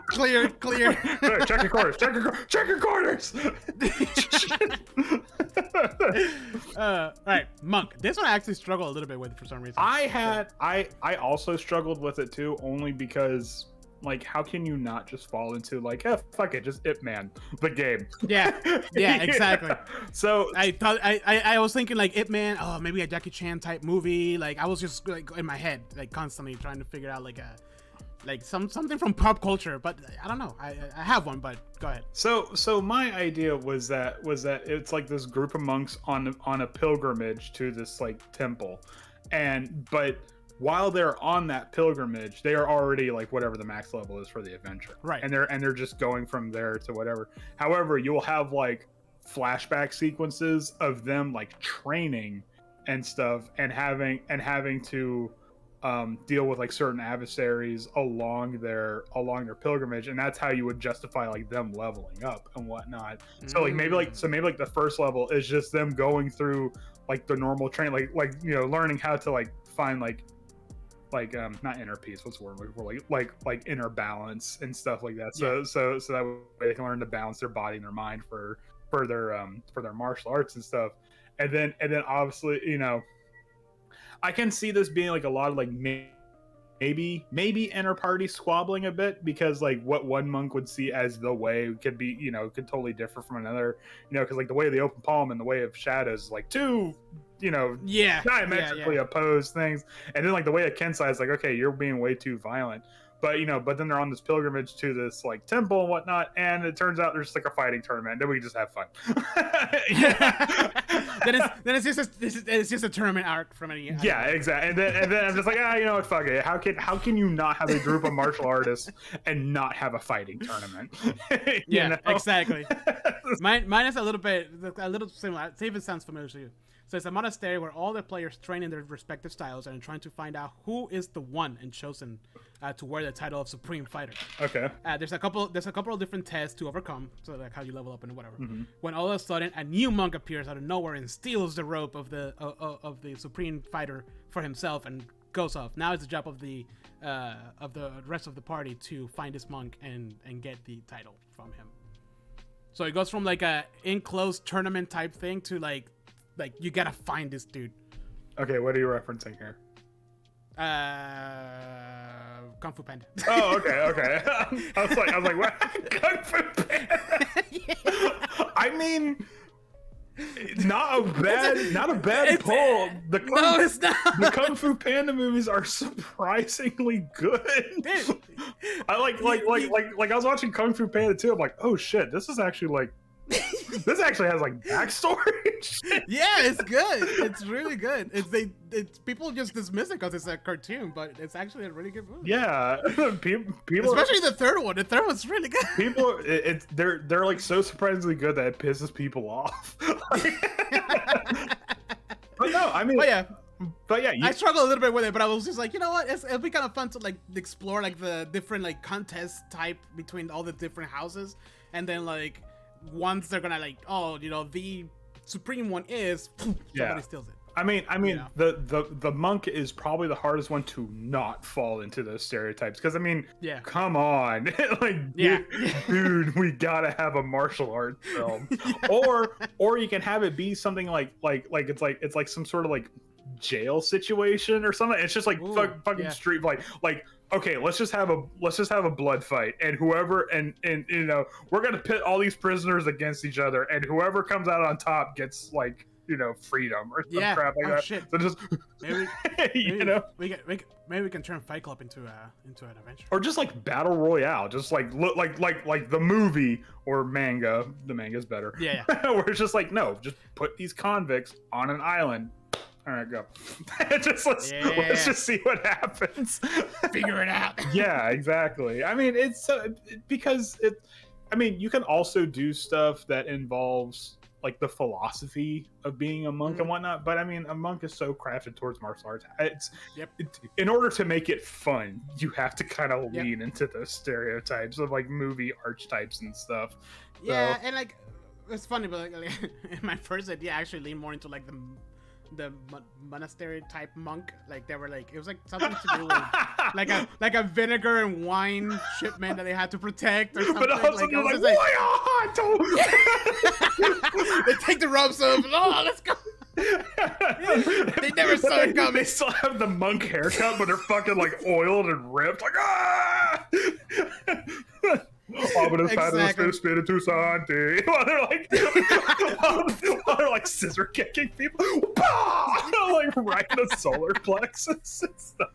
Speaker 2: Clear.
Speaker 1: Check your corners. Check your corners.
Speaker 2: All right, Monk. This one I actually struggled a little bit with for some reason.
Speaker 1: I also struggled with it too, only because how can you not just fall into fuck it, just Ip Man the game?
Speaker 2: Yeah, exactly.
Speaker 1: So
Speaker 2: I thought I was thinking Ip Man, oh maybe a Jackie Chan type movie. I was just in my head constantly trying to figure out something from pop culture, but I don't know. I have one, but go ahead.
Speaker 1: So my idea was that it's this group of monks on a pilgrimage to this temple, but while they're on that pilgrimage, they are already like whatever the max level is for the adventure,
Speaker 2: Right.
Speaker 1: and they're just going from there to whatever. However, you'll have like flashback sequences of them like training and stuff, and having to deal with like certain adversaries along their pilgrimage, and that's how you would justify like them leveling up and whatnot. So like maybe like the first level is just them going through like the normal training, like you know, learning how to like find like not inner peace, what's the word I'm looking for, like inner balance and stuff like that. So that way they can learn to balance their body and their mind for their martial arts and stuff. And then obviously, you know, I can see this being like a lot of like maybe inter party squabbling a bit, because like what one monk would see as the way could be, you know, could totally differ from another, you know, because like the way of the open palm and the way of shadows is like two, you know, diametrically opposed things. And then like the way of Kensai is like, okay, you're being way too violent. But you know, but then they're on this pilgrimage to this like temple and whatnot, and it turns out there's like a fighting tournament. Then we just have fun.
Speaker 2: then it's just a tournament arc from any.
Speaker 1: Yeah, exactly. And then I'm just like, you know what, fuck it. How can you not have a group of martial artists and not have a fighting tournament?
Speaker 2: Yeah,
Speaker 1: know?
Speaker 2: Exactly. Mine is a little similar. It even sounds familiar to you. So it's a monastery where all the players train in their respective styles and are trying to find out who is the one and chosen to wear the title of Supreme Fighter.
Speaker 1: Okay.
Speaker 2: There's a couple of different tests to overcome, so like how you level up and whatever. Mm-hmm. When all of a sudden a new monk appears out of nowhere and steals the rope of the Supreme Fighter for himself and goes off. Now it's the job of the rest of the party to find this monk and get the title from him. So it goes from like a enclosed tournament type thing to like you gotta find this dude.
Speaker 1: Okay, what are you referencing here?
Speaker 2: Kung Fu Panda.
Speaker 1: Oh, okay. I was like, what? Kung Fu Panda. I mean, not a bad pull.
Speaker 2: It's not.
Speaker 1: The Kung Fu Panda movies are surprisingly good. I like I was watching Kung Fu Panda 2. I'm like, oh shit, this is actually like. This actually has like backstory.
Speaker 2: Yeah, it's good. It's really good. It's people just dismiss it because it's a cartoon, but it's actually a really good movie.
Speaker 1: Yeah, people,
Speaker 2: especially the third one. The third one's really good.
Speaker 1: People, they're like so surprisingly good that it pisses people off. But no, I mean, but yeah,
Speaker 2: I struggle a little bit with it, but I was just like, you know what? It'll be kind of fun to like explore like the different like contest type between all the different houses, and then like. Once they're gonna like, oh, you know, the supreme one is somebody steals it.
Speaker 1: I mean,
Speaker 2: you know?
Speaker 1: the monk is probably the hardest one to not fall into those stereotypes, because I mean, come on, like, dude, we gotta have a martial arts film, or you can have it be something like it's like some sort of like jail situation or something. It's just like fucking street like. Okay, let's just have a blood fight, and whoever and you know, we're gonna pit all these prisoners against each other, and whoever comes out on top gets like, you know, freedom or some crap like that.
Speaker 2: Shit.
Speaker 1: So just you know,
Speaker 2: maybe we can turn Fight Club into an adventure,
Speaker 1: or just like battle royale, just like look like the movie or manga. The manga's better.
Speaker 2: Yeah.
Speaker 1: Where it's just like, no, just put these convicts on an island. All right, go. Let's just see what happens.
Speaker 2: Figure it out.
Speaker 1: Yeah, exactly. I mean, it's because it. I mean, you can also do stuff that involves like the philosophy of being a monk and whatnot. But I mean, a monk is so crafted towards martial arts. In order to make it fun, you have to kind of lean into those stereotypes of like movie archetypes and stuff.
Speaker 2: Yeah, and like it's funny, but like in my first idea, I actually leaned more into like the monastery type monk. Like they were like, it was like something to do with like a vinegar and wine shipment that they had to protect or something.
Speaker 1: But also
Speaker 2: like, they take the ropes off. Oh, let's go. They never saw it coming.
Speaker 1: They still have the monk haircut, but they're fucking like oiled and ripped. Like
Speaker 2: Exactly.
Speaker 1: Spiritu Santi. While they're like scissor kicking people, like right in the solar plexus and stuff.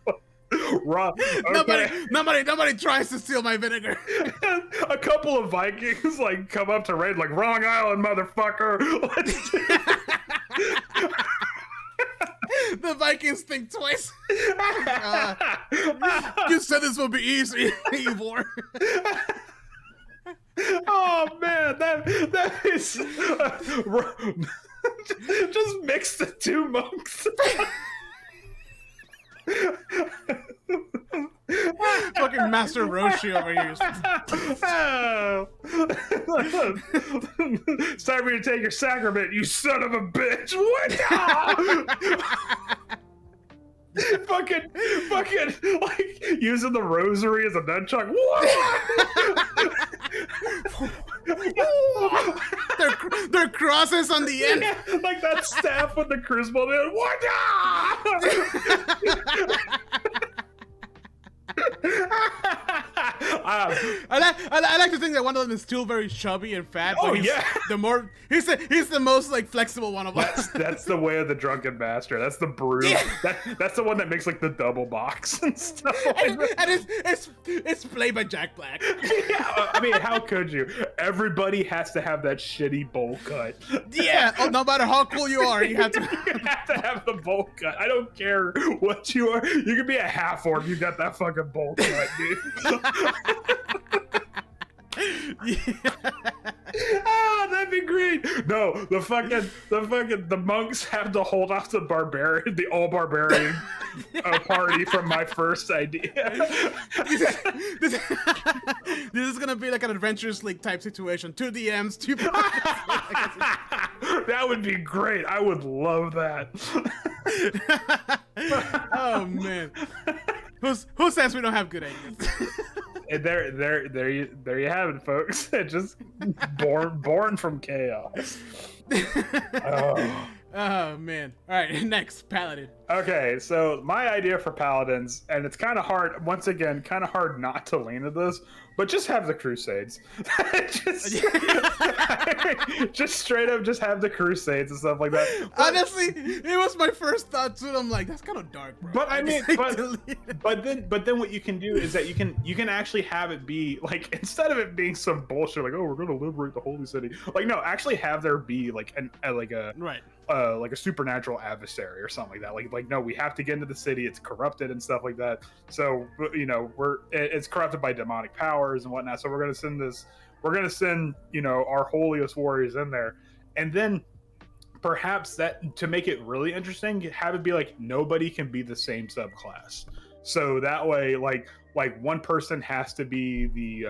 Speaker 1: Okay.
Speaker 2: Nobody tries to steal my vinegar.
Speaker 1: A couple of Vikings like come up to raid, like, wrong island, motherfucker.
Speaker 2: The Vikings think twice. You said this will be easy, Eivor.
Speaker 1: Oh man, that is just mix the two monks.
Speaker 2: Fucking Master Roshi over here.
Speaker 1: It's time for you to take your sacrament, you son of a bitch. What? fucking, like using the rosary as a nunchuck.
Speaker 2: Their crosses on the end.
Speaker 1: Yeah, like that staff with the crucible. What?
Speaker 2: I like to think that one of them is still very chubby and fat. But he's the most like flexible one of us.
Speaker 1: That's the way of the drunken master. That's the brew.
Speaker 2: Yeah.
Speaker 1: That's the one that makes like the double box and stuff.
Speaker 2: And it's played by Jack Black.
Speaker 1: Yeah, I mean, how could you? Everybody has to have that shitty bowl cut.
Speaker 2: Yeah, no matter how cool you are, you have to.
Speaker 1: You have to have the bowl cut. I don't care what you are. You can be a half orc. You got that fucking bowl cut, dude. Oh, that'd be great. No, the monks have to hold off the all barbarian party from my first idea.
Speaker 2: This is gonna be like an Adventures League type situation. 2 DMs, 2.
Speaker 1: That would be great. I would love that.
Speaker 2: Oh man, who says we don't have good ideas?
Speaker 1: And there you have it, folks. Just born from chaos. Oh.
Speaker 2: Oh man. All right, next paladin.
Speaker 1: Okay, so my idea for paladins, and it's kind of hard. Once again, kind of hard not to lean to this, but just have the crusades. just straight up, just have the crusades and stuff like that. But,
Speaker 2: honestly, it was my first thought too. I'm like, that's kind of dark, bro.
Speaker 1: But I mean, but then what you can do is that you can actually have it be like, instead of it being some bullshit like, oh, we're gonna liberate the holy city. Like, no, actually have there be like like a supernatural adversary or something like that. Like no, we have to get into the city. It's corrupted and stuff like that. So it's corrupted by demonic powers and whatnot. So we're gonna send our holiest warriors in there, and then perhaps that to make it really interesting, have it be like nobody can be the same subclass. So that way, like one person has to be the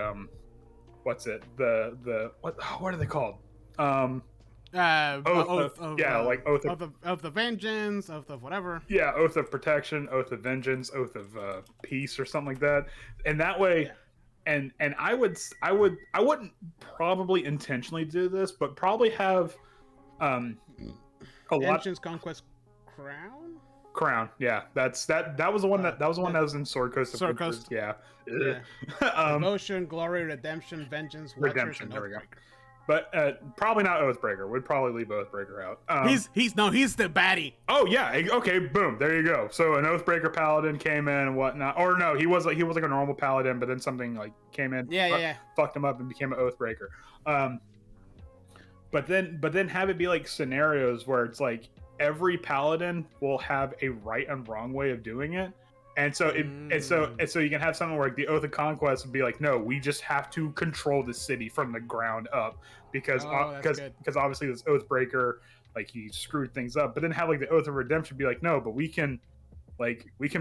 Speaker 1: what are they called? Oath
Speaker 2: of vengeance, oath of whatever.
Speaker 1: Yeah, oath of protection, oath of vengeance, oath of peace, or something like that. And that way, and I wouldn't probably intentionally do this, but probably have
Speaker 2: Vengeance, conquest,
Speaker 1: crown. Yeah, that was the one that was in Sword Coast.
Speaker 2: Sword Coast.
Speaker 1: Yeah.
Speaker 2: Devotion, glory, redemption, vengeance,
Speaker 1: redemption. There we go. But probably not Oathbreaker. Would probably leave Oathbreaker out.
Speaker 2: He's the baddie.
Speaker 1: Oh yeah. Okay. Boom. There you go. So an Oathbreaker paladin came in and whatnot. Or no, he was like a normal paladin, but then something like came in. Fucked him up and became an Oathbreaker. But then have it be like scenarios where it's like every paladin will have a right and wrong way of doing it. And so so you can have something where like the Oath of Conquest would be like, no, we just have to control the city from the ground up because obviously this Oathbreaker, like, he screwed things up. But then have like the Oath of Redemption be like, no, but we can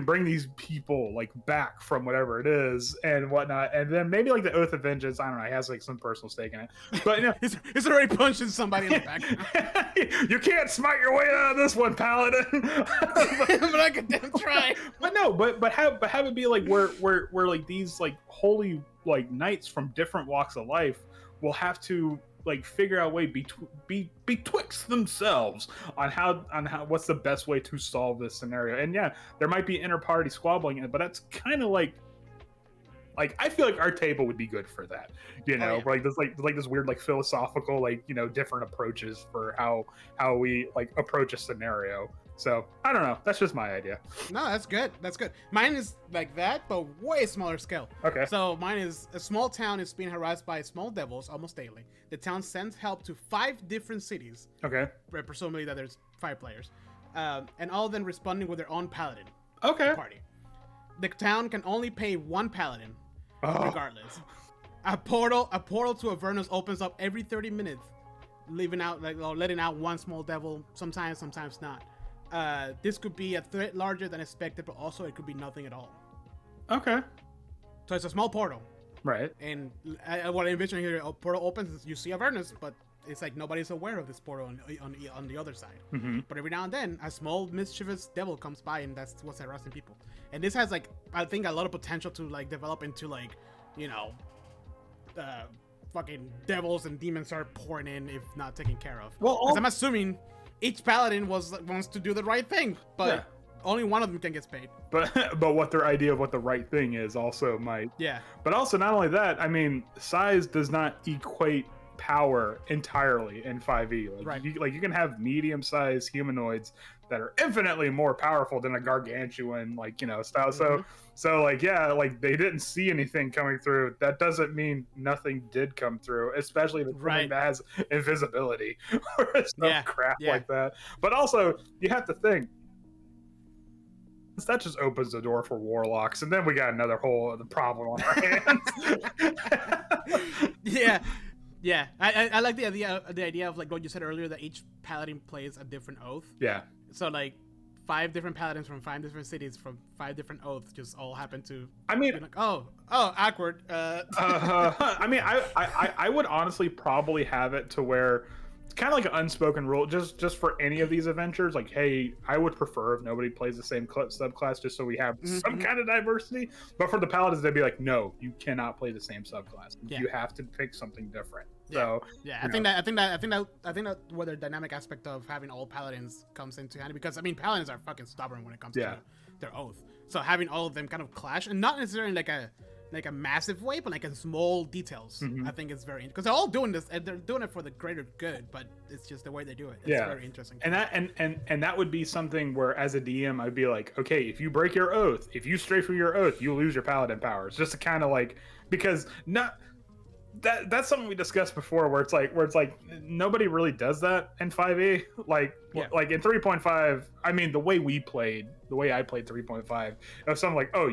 Speaker 1: bring these people like back from whatever it is and whatnot. And then maybe like the Oath of Vengeance, I don't know, he has like some personal stake in it. But
Speaker 2: he's already punching somebody in the back.
Speaker 1: You can't smite your way out of this one, paladin.
Speaker 2: But I could damn try.
Speaker 1: But no, but have it be like where like these like holy like knights from different walks of life will have to like figure out a way betwixt themselves on how what's the best way to solve this scenario. And yeah, there might be inter-party squabbling in it, but that's kind of like I feel like our table would be good for that, like this weird like philosophical like different approaches for how we like approach a scenario. So I don't know, that's just my idea.
Speaker 2: No, that's good. Mine is like that, but way smaller scale.
Speaker 1: Okay.
Speaker 2: So mine is a small town is being harassed by small devils almost daily. The town sends help to 5 different cities.
Speaker 1: Okay.
Speaker 2: Presumably that there's 5 players. and all of them responding with their own paladin.
Speaker 1: Okay.
Speaker 2: Party. The town can only pay one paladin, regardless. A portal to Avernus opens up every 30 minutes, letting out one small devil. Sometimes not. This could be a threat larger than expected, but also it could be nothing at all.
Speaker 1: Okay.
Speaker 2: So it's a small portal.
Speaker 1: Right.
Speaker 2: And what I envision here, a portal opens, you see Avernus, but it's like nobody's aware of this portal on the other side.
Speaker 1: Mm-hmm.
Speaker 2: But every now and then, a small mischievous devil comes by, and that's what's harassing people. And this has like, I think, a lot of potential to like develop into like, you know, fucking devils and demons start pouring in if not taken care of. Well, I'm assuming each paladin wants to do the right thing, but only one of them can get paid.
Speaker 1: But what their idea of what the right thing is also might.
Speaker 2: Yeah.
Speaker 1: But also, not only that, I mean, size does not equate power entirely in 5e.
Speaker 2: Right.
Speaker 1: You can have medium-sized humanoids that are infinitely more powerful than a gargantuan, style.
Speaker 2: Mm-hmm.
Speaker 1: So they didn't see anything coming through. That doesn't mean nothing did come through, especially if it's something that has invisibility or crap like that. But also, you have to think, that just opens the door for warlocks, and then we got another whole other problem on our hands.
Speaker 2: Yeah. I like the idea of like what you said earlier, that each paladin plays a different oath.
Speaker 1: Yeah.
Speaker 2: So like 5 different paladins from 5 different cities from 5 different oaths just all happen to.
Speaker 1: I mean,
Speaker 2: be like, awkward.
Speaker 1: I mean, I would honestly probably have it to where it's kind of like an unspoken rule, just for any of these adventures. Like, hey, I would prefer if nobody plays the same subclass, just so we have some kind of diversity. But for the paladins, they'd be like, no, you cannot play the same subclass. Yeah. You have to pick something different. So
Speaker 2: I think that where the dynamic aspect of having all paladins comes into handy, because I mean, paladins are fucking stubborn when it comes to their oath. So having all of them kind of clash, and not necessarily like a massive way, but like in small details, I think it's very interesting, because they're all doing this and they're doing it for the greater good, but it's just the way they do it. It's very interesting.
Speaker 1: And that would be something where, as a DM, I'd be like, okay, if you break your oath, if you stray from your oath, you lose your paladin powers. Just to kind of like, because that's something we discussed before, where it's like nobody really does that in 5e. Like in 3.5, I mean, the way I played 3.5, it was something like, oh,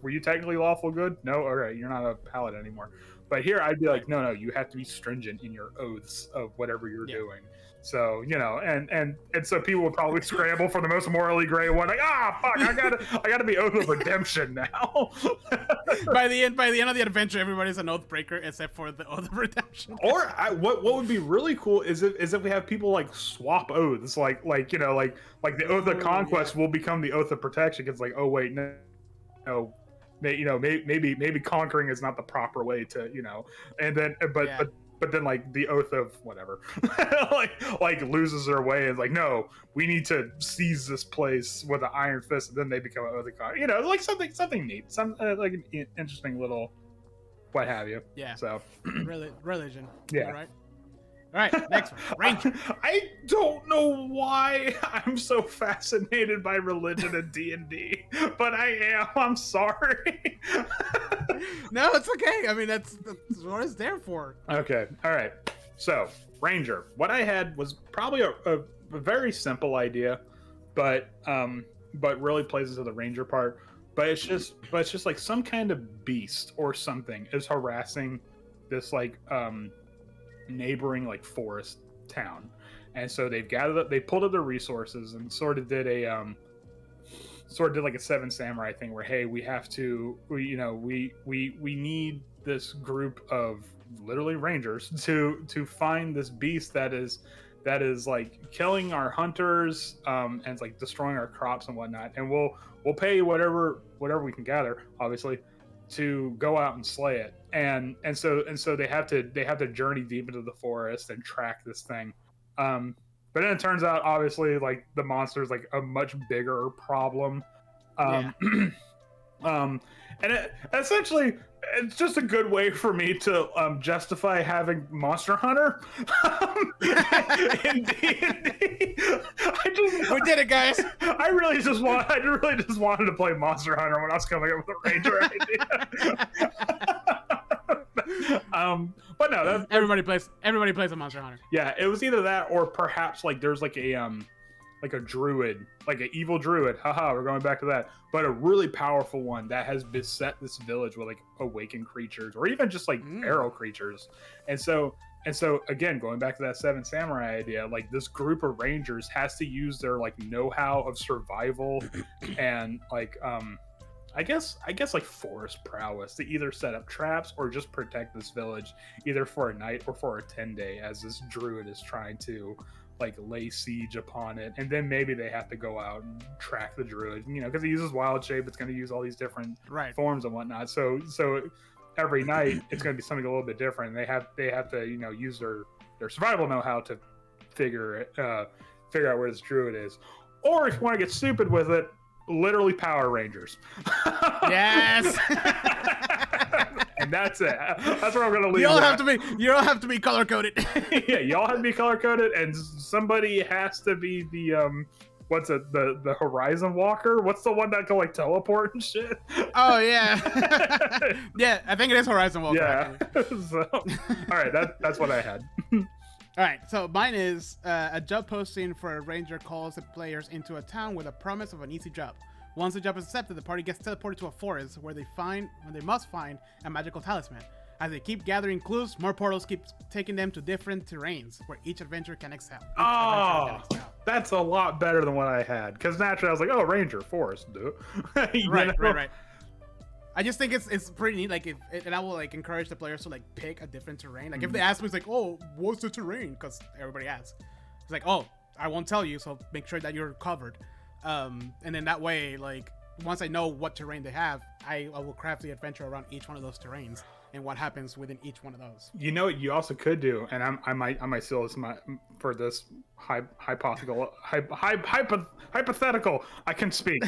Speaker 1: were you technically lawful good? No, all right, you're not a paladin anymore. But here I'd be like, no, you have to be stringent in your oaths of whatever you're doing. So, and so people would probably scramble for the most morally gray one, like, fuck, I gotta be Oath of Redemption now.
Speaker 2: by the end of the adventure, everybody's an oath breaker except for the Oath of Redemption.
Speaker 1: Or what would be really cool is if we have people like swap oaths, like the Oath of Conquest will become the Oath of Protection. It's like, oh wait, no. Maybe conquering is not the proper way to, and then but then like the Oath of whatever like loses their way, and like, no, we need to seize this place with an iron fist, and then they become an Oath of Conquest, like something neat, some like an interesting little what have you. So
Speaker 2: religion. All right, next one. Ranger.
Speaker 1: I don't know why I'm so fascinated by religion and D&D, but I am. I'm sorry.
Speaker 2: No, it's okay. I mean, that's what it's there for.
Speaker 1: Okay. All right. So, Ranger. What I had was probably a very simple idea, but really plays into the Ranger part. But it's just like some kind of beast or something is harassing this like neighboring like forest town, and so they pulled up their resources and sort of did like a Seven Samurai thing, where, hey, we need this group of literally rangers to find this beast that is like killing our hunters, and it's like destroying our crops and whatnot, and we'll pay whatever we can gather, obviously, to go out and slay it. And so they have to journey deep into the forest and track this thing. But then it turns out, obviously, like the monster is like a much bigger problem. And essentially, it's just a good way for me to justify having Monster Hunter in D&D.
Speaker 2: We did it, guys.
Speaker 1: I really just wanted to play Monster Hunter when I was coming up with a Ranger idea. But no, everybody plays
Speaker 2: a Monster Hunter.
Speaker 1: Yeah, it was either that, or perhaps like there's like like a druid, like an evil druid. Haha, we're going back to that. But a really powerful one that has beset this village with like awakened creatures or even just like feral creatures. And so again, going back to that Seven Samurai idea, like this group of rangers has to use their like know-how of survival and like I guess like forest prowess to either set up traps or just protect this village either for a night or for a 10-day as this druid is trying to like lay siege upon it. And then maybe they have to go out and track the druid, you know, because he uses wild shape. It's going to use all these different forms and whatnot. So every night it's going to be something a little bit different. They have to, you know, use their survival know-how to figure out where this druid is. Or if you want to get stupid with it, literally Power Rangers.
Speaker 2: Yes.
Speaker 1: And that's it. That's where I'm gonna leave.
Speaker 2: You don't have to be color coded.
Speaker 1: Yeah, y'all have to be color coded, and somebody has to be the what's it, the Horizon Walker? What's the one that can like teleport and shit?
Speaker 2: Oh yeah. Yeah, I think it is Horizon Walker.
Speaker 1: Yeah. So, all right, that's what I had.
Speaker 2: All right, so mine is a job posting for a ranger calls the players into a town with a promise of an easy job. Once the job is accepted, the party gets teleported to a forest where they must find a magical talisman. As they keep gathering clues, more portals keep taking them to different terrains where each adventure can excel.
Speaker 1: That's a lot better than what I had. Because naturally I was like, oh, ranger, forest, dude.
Speaker 2: Right. I just think it's pretty neat. Like, and I will like encourage the players to like pick a different terrain. Like, if they ask me, it's like, oh, what's the terrain? Because everybody asks. It's like, oh, I won't tell you, so make sure that you're covered. And then that way, like, once I know what terrain they have, I will craft the adventure around each one of those terrains and what happens within each one of those.
Speaker 1: You know what you also could do, and I might steal this for this hypothetical. I can speak.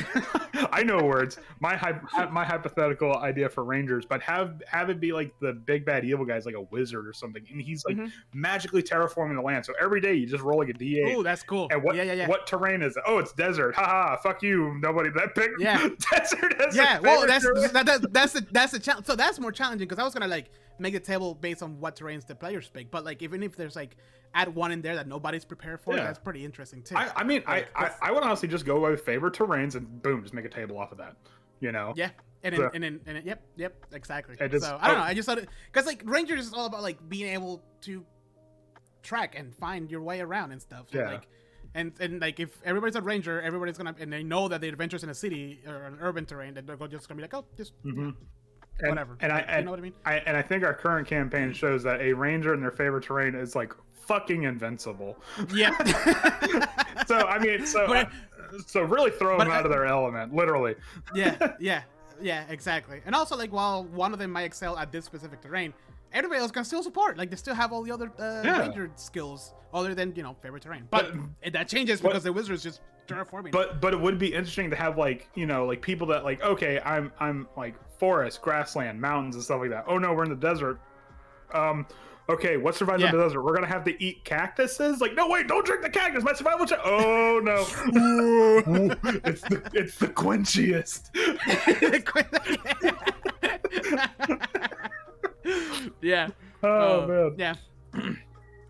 Speaker 1: I know words. My hypothetical idea for Rangers, but have it be like the big bad evil guy's like a wizard or something, and he's like magically terraforming the land. So every day you just roll like a D8.
Speaker 2: Oh, that's cool.
Speaker 1: And what terrain is it? Oh, it's desert. Haha, fuck you. Nobody that picked.
Speaker 2: Yeah,
Speaker 1: desert.
Speaker 2: Yeah, well, that's the challenge. So that's more challenging because I was gonna like make a table based on what terrains the players pick, but like even if there's like add one in there that nobody's prepared for, that's pretty interesting too.
Speaker 1: I mean, like, I would honestly just go by favorite terrains and boom, just make a table off of that. You know?
Speaker 2: Yeah. And then yep, exactly. So I don't know. I just thought it because like Rangers is all about like being able to track and find your way around and stuff. So, like, and like if everybody's a ranger, everybody's gonna and they know that the adventure's in a city or an urban terrain, then they're just gonna be like, oh, just whatever.
Speaker 1: And
Speaker 2: you know what I mean?
Speaker 1: I think our current campaign shows that a ranger in their favorite terrain is like fucking invincible.
Speaker 2: Yeah.
Speaker 1: So I mean, so really throw them out of their element, literally.
Speaker 2: Yeah, exactly. And also, like, while one of them might excel at this specific terrain, everybody else can still support. Like, they still have all the other ranger skills other than, you know, favorite terrain. But that changes because the wizards just terraforming.
Speaker 1: But it would be interesting to have, like, you know, like people that like, okay, I'm like forest, grassland, mountains, and stuff like that. Oh no, we're in the desert. Okay, what survives in the desert? We're gonna have to eat cactuses? Like, no, wait, don't drink the cactus. My survival check. Oh no, it's the quenchiest.
Speaker 2: Yeah.
Speaker 1: Oh man.
Speaker 2: Yeah. All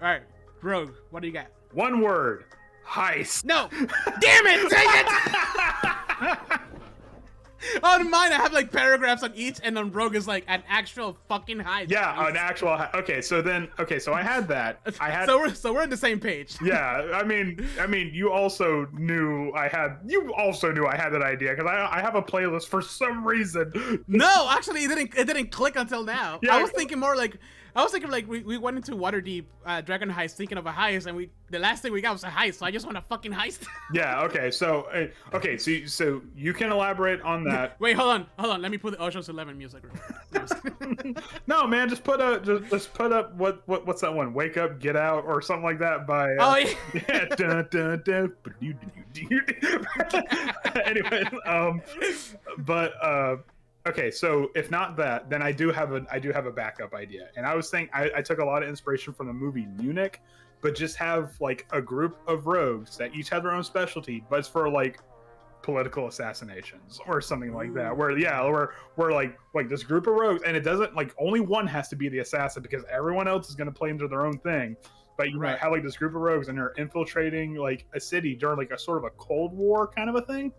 Speaker 2: right, Rogue, what do you got?
Speaker 1: One word: heist.
Speaker 2: No. Damn it! Dang it! On mine, I have like paragraphs on each, and then Rogue is like an actual fucking heist.
Speaker 1: Yeah, an actual. Okay, so I had that.
Speaker 2: So we're on the same page.
Speaker 1: Yeah, I mean, you also knew I had that idea because I have a playlist for some reason.
Speaker 2: No, actually, it didn't click until now. Yeah, I was thinking we went into Waterdeep Dragon Heist thinking of a heist, and the last thing we got was a heist, so I just want a fucking heist.
Speaker 1: Yeah. Okay. So so you can elaborate on that.
Speaker 2: Wait, hold on. Let me put the Ocean's 11 music.
Speaker 1: No, man, just put up what's that one? Wake Up, Get Out, or something like that by. Dun, dun, dun. Anyway, okay, so if not that, then I do have a backup idea, and I was thinking I took a lot of inspiration from the movie Munich, but just have like a group of rogues that each have their own specialty, but it's for like political assassinations or something like that. Where we're like this group of rogues, and it doesn't like only one has to be the assassin because everyone else is going to play into their own thing. but you know,
Speaker 2: Right.
Speaker 1: have like this group of rogues and they're infiltrating like a city during like a sort of a Cold War kind of a thing,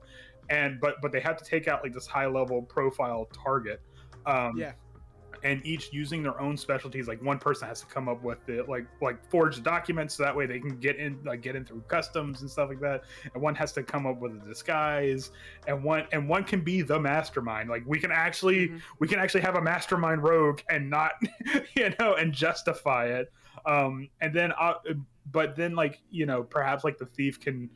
Speaker 1: and but they have to take out like this high level profile target. Um,
Speaker 2: Yeah.
Speaker 1: and each using their own specialties. Like one person has to come up with the like forge documents so that way they can get in through customs and stuff like that. And one has to come up with a disguise, and one can be the mastermind. Like we can actually have a mastermind rogue and not and justify it. And then but then like perhaps like the thief can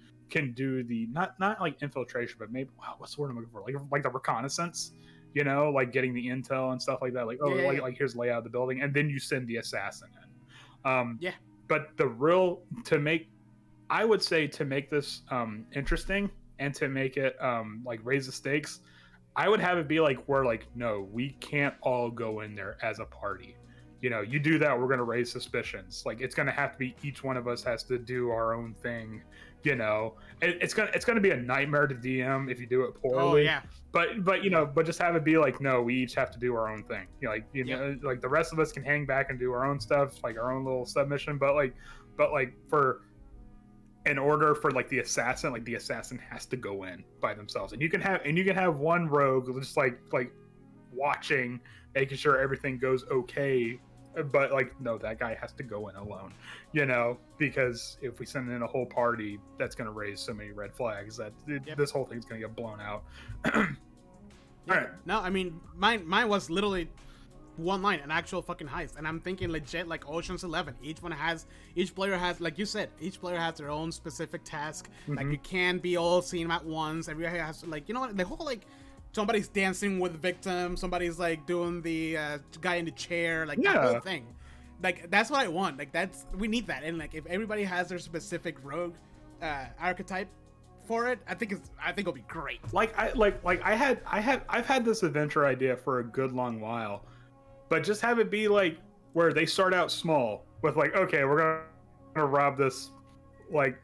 Speaker 1: do the not like infiltration, but maybe wow, what's the word I'm looking for? Like the reconnaissance, like getting the intel and stuff like that. Like, oh,
Speaker 2: Yeah.
Speaker 1: like here's layout of the building, and then you send the assassin in.
Speaker 2: Yeah.
Speaker 1: But I would say to make this interesting and to make it like raise the stakes, I would have it be like where like no, we can't all go in there as a party. You do that, we're gonna raise suspicions. Like it's gonna have to be each one of us has to do our own thing. It's gonna be a nightmare to DM if you do it poorly.
Speaker 2: Oh yeah.
Speaker 1: But just have it be like no, we each have to do our own thing. Like the rest of us can hang back and do our own stuff, like our own little submission. But for in order for like the assassin has to go in by themselves, and you can have one rogue just like watching, making sure everything goes okay. But like no, that guy has to go in alone, because if we send in a whole party, that's going to raise so many red flags that this whole thing's going to get blown out. All right.
Speaker 2: No, I mean mine was literally one line, an actual fucking heist, and I'm thinking legit like Ocean's 11. Each player has, like you said, each player has their own specific task. Like you can't be all seen at once. Everybody has like the whole like. Somebody's dancing with the victim. Somebody's like doing the guy in the chair, like that whole thing. Like that's what I want. Like we need that. And like if everybody has their specific rogue archetype for it, I think it'll be great.
Speaker 1: I've had this adventure idea for a good long while, but just have it be like where they start out small with like, okay, we're gonna rob this like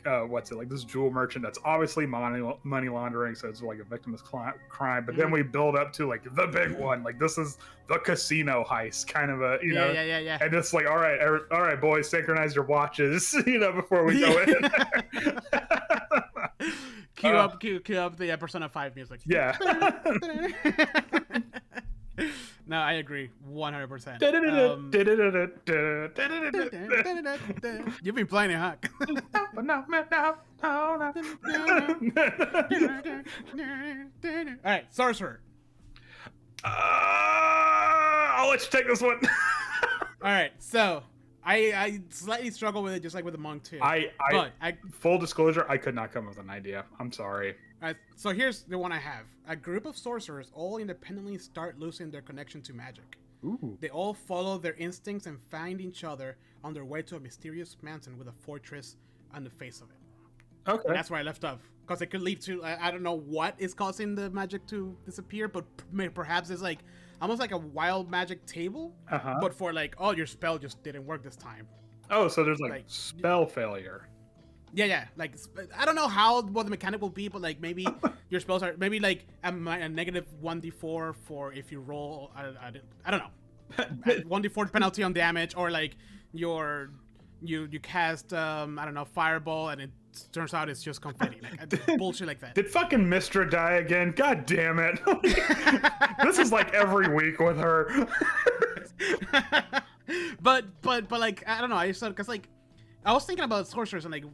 Speaker 1: this jewel merchant that's obviously money laundering, so it's like a victimless crime, but then we build up to like the big one, like this is the casino heist kind of a
Speaker 2: yeah,
Speaker 1: and it's like all right boys, synchronize your watches before we go in.
Speaker 2: Cue up the Persona 5 music.
Speaker 1: Yeah.
Speaker 2: No, I agree 100%. You've been playing it, huh? All right, sorcerer.
Speaker 1: I'll let you take this one.
Speaker 2: All right, so I slightly struggle with it, just like with the monk too.
Speaker 1: Full disclosure, I could not come up with an idea. I'm sorry.
Speaker 2: All right, so here's the one I have. A group of sorcerers all independently start losing their connection to magic.
Speaker 1: Ooh.
Speaker 2: They all follow their instincts and find each other on their way to a mysterious mountain with a fortress on the face of it.
Speaker 1: Okay.
Speaker 2: And that's where I left off, because it could lead to I don't know what is causing the magic to disappear, but perhaps it's like almost like a wild magic table, but for like, oh, your spell just didn't work this time.
Speaker 1: Oh, so there's like spell failure.
Speaker 2: Yeah. Like I don't know what the mechanic will be, but like maybe your spells are maybe like a negative 1d4 for if you roll. I don't know. 1d4 penalty on damage, or like you cast I don't know, fireball, and it turns out it's just confetti, like bullshit like that.
Speaker 1: Did fucking Mistra die again? God damn it! This is like every week with her.
Speaker 2: but like I don't know. I just thought, because like I was thinking about sorcerers and like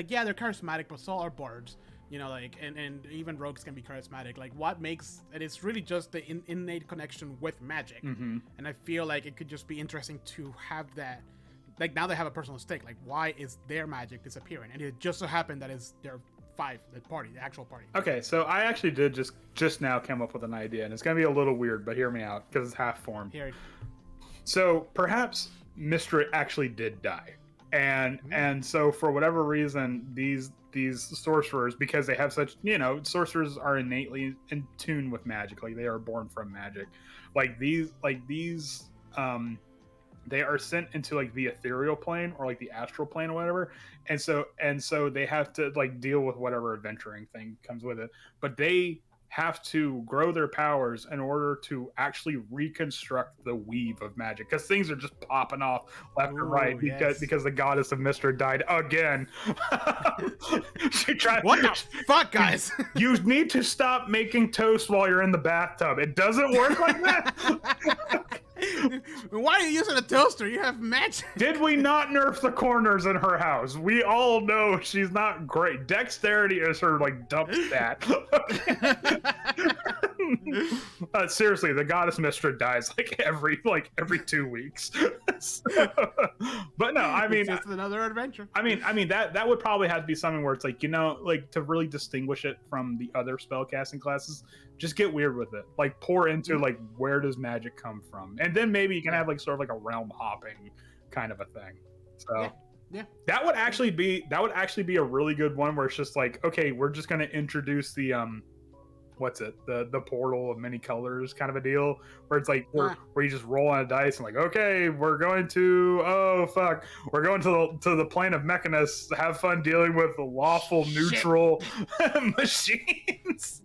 Speaker 2: yeah, they're charismatic, but so are bards. Like and even rogues can be charismatic. Like what makes it is really just the innate connection with magic. And I feel like it could just be interesting to have that. Like now they have a personal stake. Like why is their magic disappearing? And it just so happened that it's their the actual party.
Speaker 1: Okay, so I actually did just now come up with an idea, and it's gonna be a little weird, but hear me out because it's half formed. So perhaps Mistra actually did die, and so for whatever reason, these sorcerers, because they have such, sorcerers are innately in tune with magic, like they are born from magic, like these they are sent into like the ethereal plane or like the astral plane or whatever, and so they have to like deal with whatever adventuring thing comes with it, but they have to grow their powers in order to actually reconstruct the weave of magic, because things are just popping off left and right because the goddess of mystery died again. She tried.
Speaker 2: What the fuck, guys?
Speaker 1: You need to stop making toast while you're in the bathtub. It doesn't work like that.
Speaker 2: Why are you using a toaster? You have magic.
Speaker 1: Did we not nerf the corners in her house? We all know she's not great. Dexterity is her like dump stat. Seriously, the goddess mistress dies like every 2 weeks. But no, I mean,
Speaker 2: it's just another adventure.
Speaker 1: I mean that would probably have to be something where it's like, you know, like to really distinguish it from the other spellcasting classes, just get weird with it. Like pour into like, where does magic come from, and then maybe you can have like sort of like a realm hopping kind of a thing. So
Speaker 2: yeah.
Speaker 1: that would actually be a really good one, where it's just like, okay, we're just going to introduce the the portal of many colors kind of a deal, where it's like where you just roll on a dice and like, okay, we're going to the plane of mechanists. Have fun dealing with the lawful neutral machines.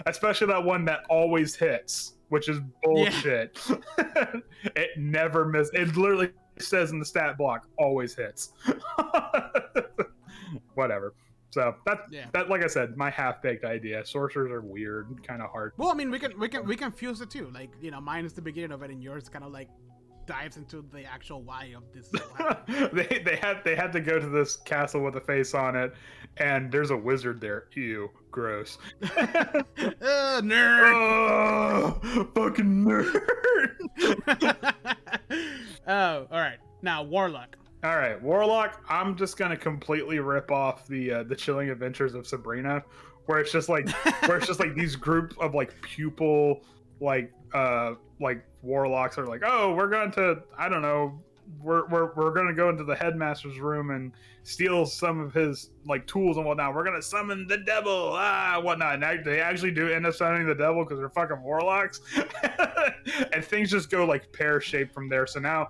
Speaker 1: Especially that one that always hits, which is bullshit. It never misses. It literally says in the stat block, always hits. Whatever. So that, like I said, my half-baked idea. Sorcerers are weird, kind of hard.
Speaker 2: Well, I mean, we can fuse it too. Like, you know, mine is the beginning of it, and yours kind of like dives into the actual why of this.
Speaker 1: they had to go to this castle with a face on it, and there's a wizard there. Ew, gross.
Speaker 2: Nerd.
Speaker 1: Oh, fucking nerd.
Speaker 2: Oh, all right. Now, Warlock.
Speaker 1: All right, Warlock. I'm just gonna completely rip off the Chilling Adventures of Sabrina, where it's just like these group of like pupil like warlocks are like, oh, we're going to, I don't know, we're going to go into the headmaster's room and steal some of his like tools and whatnot. We're going to summon the devil, whatnot. And they actually do end up summoning the devil because they're fucking warlocks. And things just go like pear-shaped from there. So now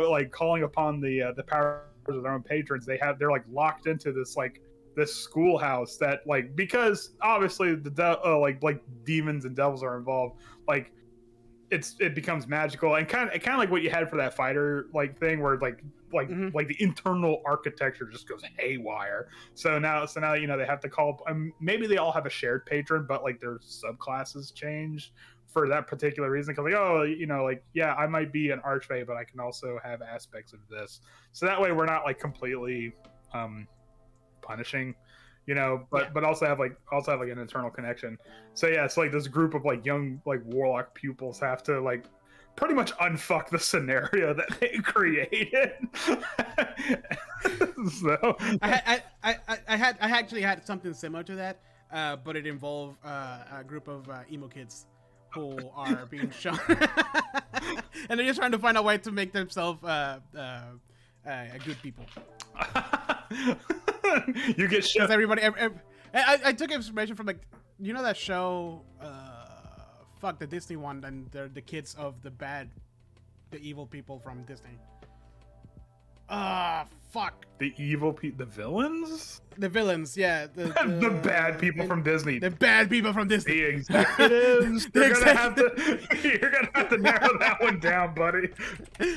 Speaker 1: like calling upon the powers of their own patrons, they're like locked into this schoolhouse that, like, because obviously the like demons and devils are involved, like it becomes magical, and kind of like what you had for that fighter like thing, where like the internal architecture just goes haywire. So now you know, they have to call, maybe they all have a shared patron, but like their subclasses change for that particular reason, because like, oh, you know, like, yeah, I might be an archfey, but I can also have aspects of this, so that way we're not like completely punishing, you know, but also have an internal connection. So yeah, it's like this group of like young like warlock pupils have to like pretty much unfuck the scenario that they created. So
Speaker 2: I actually had something similar to that, but it involved a group of emo kids who are being shown, and they're just trying to find a way to make themselves good people.
Speaker 1: You get shit.
Speaker 2: Everybody, I took inspiration from, like, you know that show, the Disney one, and they're the kids of the evil people from Disney. Fuck.
Speaker 1: The evil people, the villains?
Speaker 2: The villains, yeah.
Speaker 1: The bad people from Disney.
Speaker 2: The bad people from Disney.
Speaker 1: The executives. You're gonna have to narrow that one down, buddy.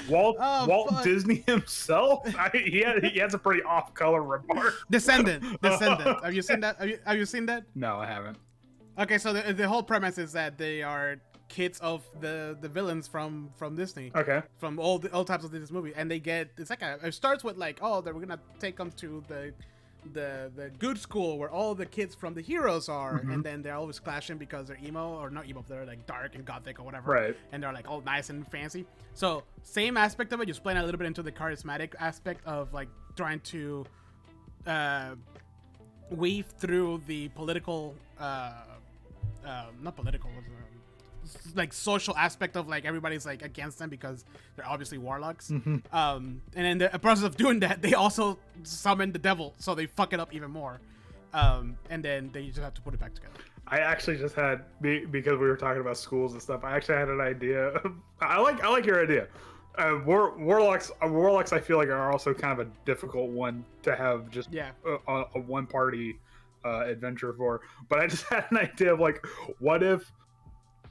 Speaker 1: Walt Disney himself. He has a pretty off-color remark.
Speaker 2: Descendant. Have you seen that? Have you seen that?
Speaker 1: No, I haven't.
Speaker 2: Okay, so the whole premise is that they are kids of the villains from Disney.
Speaker 1: Okay.
Speaker 2: From all types of this movie, and they get, it's like it starts with like, oh, we're gonna take them to the good school where all the kids from the heroes are, and then they're always clashing because they're emo, or not emo, they're like dark and gothic or whatever,
Speaker 1: right? And
Speaker 2: they're like all nice and fancy. So same aspect of it, just playing a little bit into the charismatic aspect of like trying to weave through the political not political, like social aspect of like everybody's like against them because they're obviously warlocks. And in the process of doing that, they also summon the devil, so they fuck it up even more. And then they just have to put it back together.
Speaker 1: I actually just had, because we were talking about schools and stuff, I actually had an idea. I like your idea. Warlocks I feel like are also kind of a difficult one to have just a one party adventure for. But I just had an idea of like, what if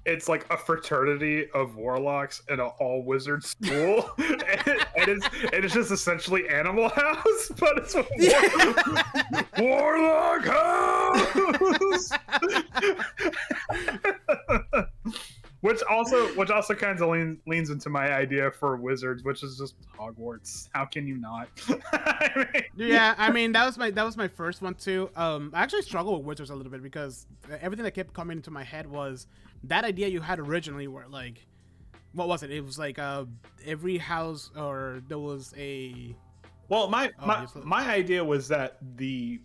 Speaker 1: it's like a fraternity of warlocks in an all wizard school, and it's just essentially Animal House, but it's a warlock house. Which also kind of leans into my idea for wizards, which is just Hogwarts. How can you not?
Speaker 2: Yeah, I mean that was my first one too. I actually struggle with wizards a little bit because everything that kept coming into my head was that idea you had originally, where like, what was it? It was like every house, or there was a.
Speaker 1: Well, my idea was that the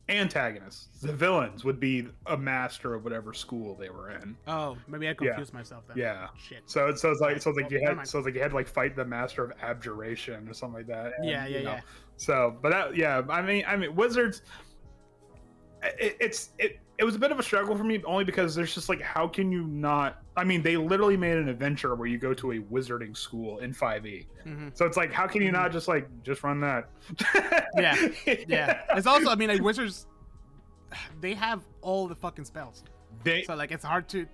Speaker 1: antagonists, the villains, would be a master of whatever school they were in.
Speaker 2: Oh, maybe I confused myself then.
Speaker 1: Yeah.
Speaker 2: Shit.
Speaker 1: So it's like you had to like fight the master of abjuration or something like that. And,
Speaker 2: yeah.
Speaker 1: So, but I mean, wizards. It was a bit of a struggle for me, only because there's just like, how can you not? I mean, they literally made an adventure where you go to a wizarding school in 5e.
Speaker 2: Mm-hmm.
Speaker 1: So it's like, how can you not just run that?
Speaker 2: Yeah. It's also, I mean, like wizards, they have all the fucking spells. So like, it's hard to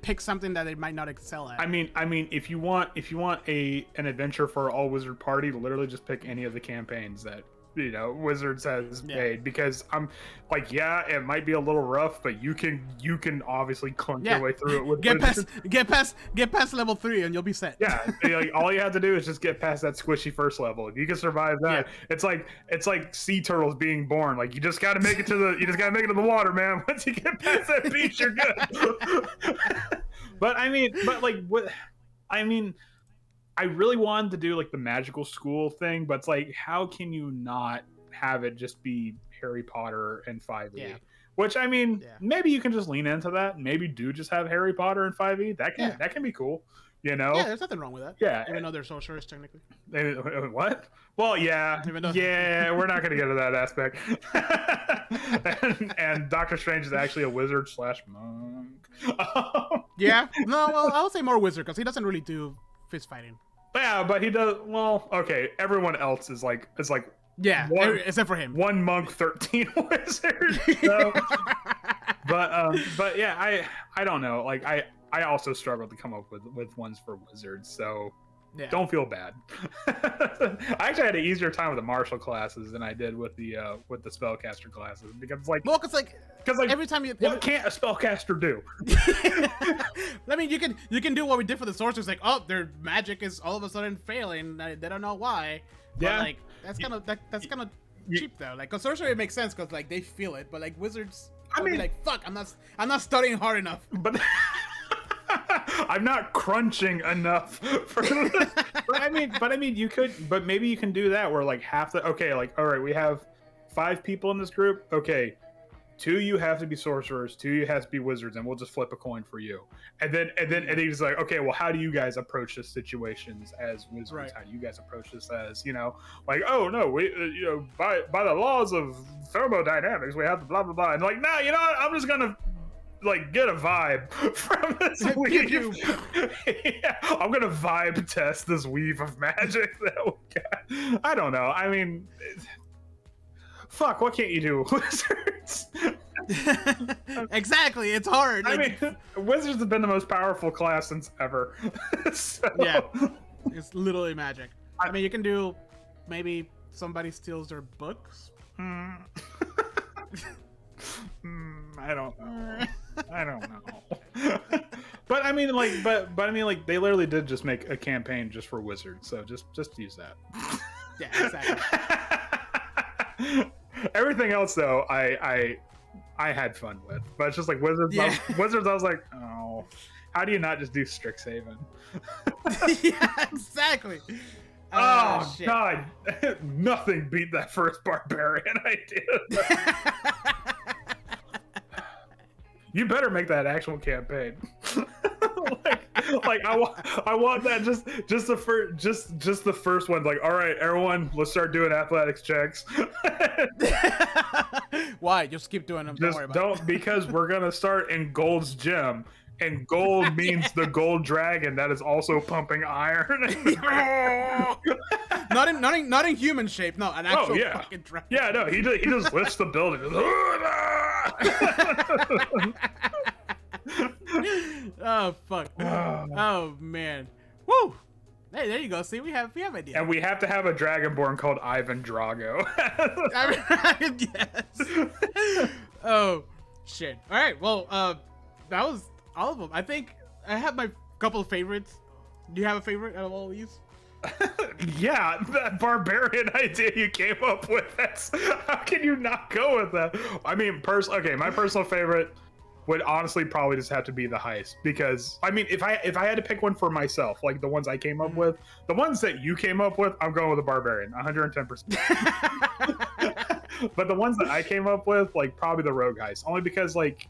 Speaker 2: pick something that they might not excel at.
Speaker 1: I mean, if you want an adventure for all wizard party, literally just pick any of the campaigns that Wizards has made, because I'm like, it might be a little rough, but you can obviously clunk your way through it with
Speaker 2: get past level 3 and you'll be set.
Speaker 1: Yeah, like all you have to do is just get past that squishy first level. If you can survive that, it's like sea turtles being born. Like you just got to make it to the water, man. Once you get past that beach, you're good. But I really wanted to do like the magical school thing, but it's like, how can you not have it just be Harry Potter and 5e? Yeah. Which, I mean, maybe you can just lean into that. Maybe do just have Harry Potter and 5e. That can be cool, Yeah,
Speaker 2: there's nothing wong with that.
Speaker 1: Yeah.
Speaker 2: Even though they're sorcerers, technically.
Speaker 1: What? Well, yeah. We're not going to get to that aspect. and Doctor Strange is actually a wizard / monk.
Speaker 2: Yeah. No, well, I would say more wizard, because he doesn't really do fist fighting.
Speaker 1: Yeah, but he does. Well, okay. Everyone else is like
Speaker 2: except for him.
Speaker 1: 1 monk, 13 wizards. So, but yeah, I don't know. Like I also struggled to come up with ones for wizards. So don't feel bad. I actually had an easier time with the martial classes than I did with the spellcaster classes, because every time what can't a spellcaster do?
Speaker 2: I mean, you can do what we did for the sorcerers, like, oh, their magic is all of a sudden failing. They don't know why. But, like, that's kind of cheap though. Like, 'cause sorcerer, it makes sense because like they feel it, but like wizards, I mean, like, fuck, I'm not studying hard enough.
Speaker 1: But I'm not crunching enough for this. But I mean, you could, but maybe you can do that where like half the, okay, like, all right, we have 5 people in this group. Okay, 2 you have to be sorcerers, 2 you have to be wizards, and we'll just flip a coin for you. And then he's like, okay, well, how do you guys approach this situations as wizards? Right. How do you guys approach this as, like, oh no, we, by the laws of thermodynamics, we have to blah blah blah. And like, nah, you know what? I'm just gonna like get a vibe from this weave. Yeah, I'm gonna vibe test this weave of magic that we got. I don't know. I mean, fuck, what can't you do, wizards?
Speaker 2: Exactly, it's hard.
Speaker 1: I mean, wizards have been the most powerful class since ever. So,
Speaker 2: yeah, it's literally magic. I mean, you can do, maybe somebody steals their books.
Speaker 1: I don't know. But I mean, like, but they literally did just make a campaign just for wizards, so just use that.
Speaker 2: Yeah, exactly.
Speaker 1: Everything else, though, I had fun with, but it's just like wizards. Yeah. Wizards, I was like, oh, how do you not just do Strixhaven?
Speaker 2: Yeah, exactly.
Speaker 1: Oh shit. God, nothing beat that first barbarian idea. You better make that actual campaign. like I want that just the first one. Like, all right, everyone, let's start doing athletics checks.
Speaker 2: Why? Just keep doing them. Don't worry about it.
Speaker 1: Because we're gonna start in Gold's Gym, and gold means the gold dragon that is also pumping iron.
Speaker 2: not in human shape. No, an actual fucking dragon.
Speaker 1: Yeah, no, he just lifts the building.
Speaker 2: Oh fuck. Oh man. Woo. Hey, there you go. See, we have ideas.
Speaker 1: And we have to have a dragonborn called Ivan Drago.
Speaker 2: Yes. Oh shit. All right. Well, that was all of them. I think I have my couple of favorites. Do you have a favorite out of all of these?
Speaker 1: Yeah, that barbarian idea you came up with. How can you not go with that? I mean, my personal favorite would honestly probably just have to be the heist, because I mean, if I had to pick one for myself, like the ones I came up with, the ones that you came up with, I'm going with the barbarian, 110%. But the ones that I came up with, like probably the rogue heist, only because like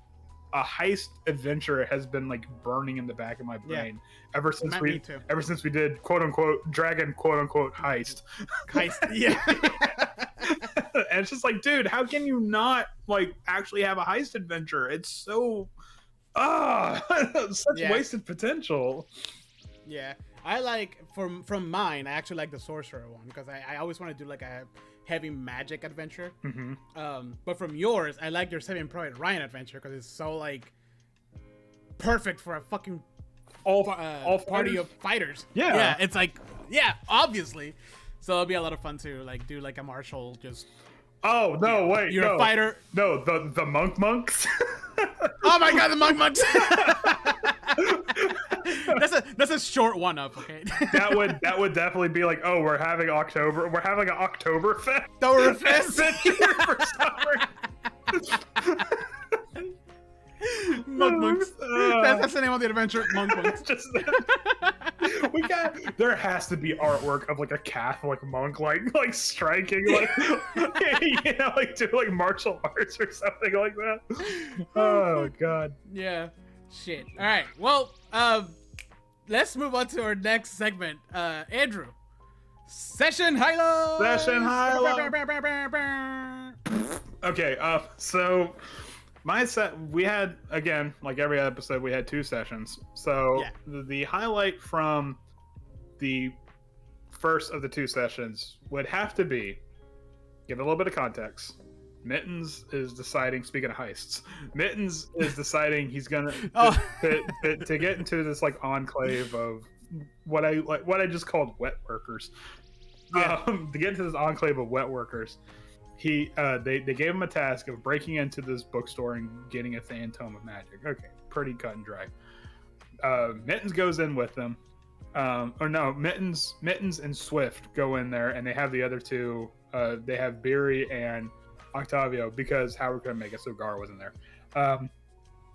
Speaker 1: a heist adventure has been like burning in the back of my brain ever since we did quote unquote dragon quote unquote heist.
Speaker 2: Yeah.
Speaker 1: And it's just like, dude, how can you not like actually have a heist adventure? It's so such wasted potential.
Speaker 2: Yeah, I like from mine. I actually like the sorcerer one because I always want to do like a heavy magic adventure.
Speaker 1: Mm-hmm.
Speaker 2: But from yours, I like your Saving Private Ryan adventure because it's so like perfect for a fucking
Speaker 1: all
Speaker 2: party of fighters.
Speaker 1: Yeah,
Speaker 2: it's like obviously. So it'll be a lot of fun to like do like a martial just.
Speaker 1: Oh no! Wait,
Speaker 2: you're a fighter.
Speaker 1: No, the monks.
Speaker 2: Oh my god, the monks! that's a short one up. Okay.
Speaker 1: that would definitely be like, oh, we're having an Oktoberfest.
Speaker 2: Monks. That's the name of the adventure. Monks.
Speaker 1: There has to be artwork of like a Catholic monk like striking like like do like martial arts or something like that. Oh god.
Speaker 2: Yeah. Shit. All right. Well, let's move on to our next segment. Andrew. Session highlight.
Speaker 1: Okay. So we had, again, like every episode, we had 2 sessions. So the highlight from the first of the 2 sessions would have to be, give a little bit of context. Mittens is deciding, speaking of heists, Mittens is deciding he's gonna to get into this like enclave of what I just called wet workers. To get into this enclave of wet workers. They gave him a task of breaking into this bookstore and getting a Phantom of Magic. Okay, pretty cut and dry. Mittens goes in with them. Mittens and Swift go in there, and they have the other 2. They have Beery and Octavio, because how we're going to make it so Gar wasn't there.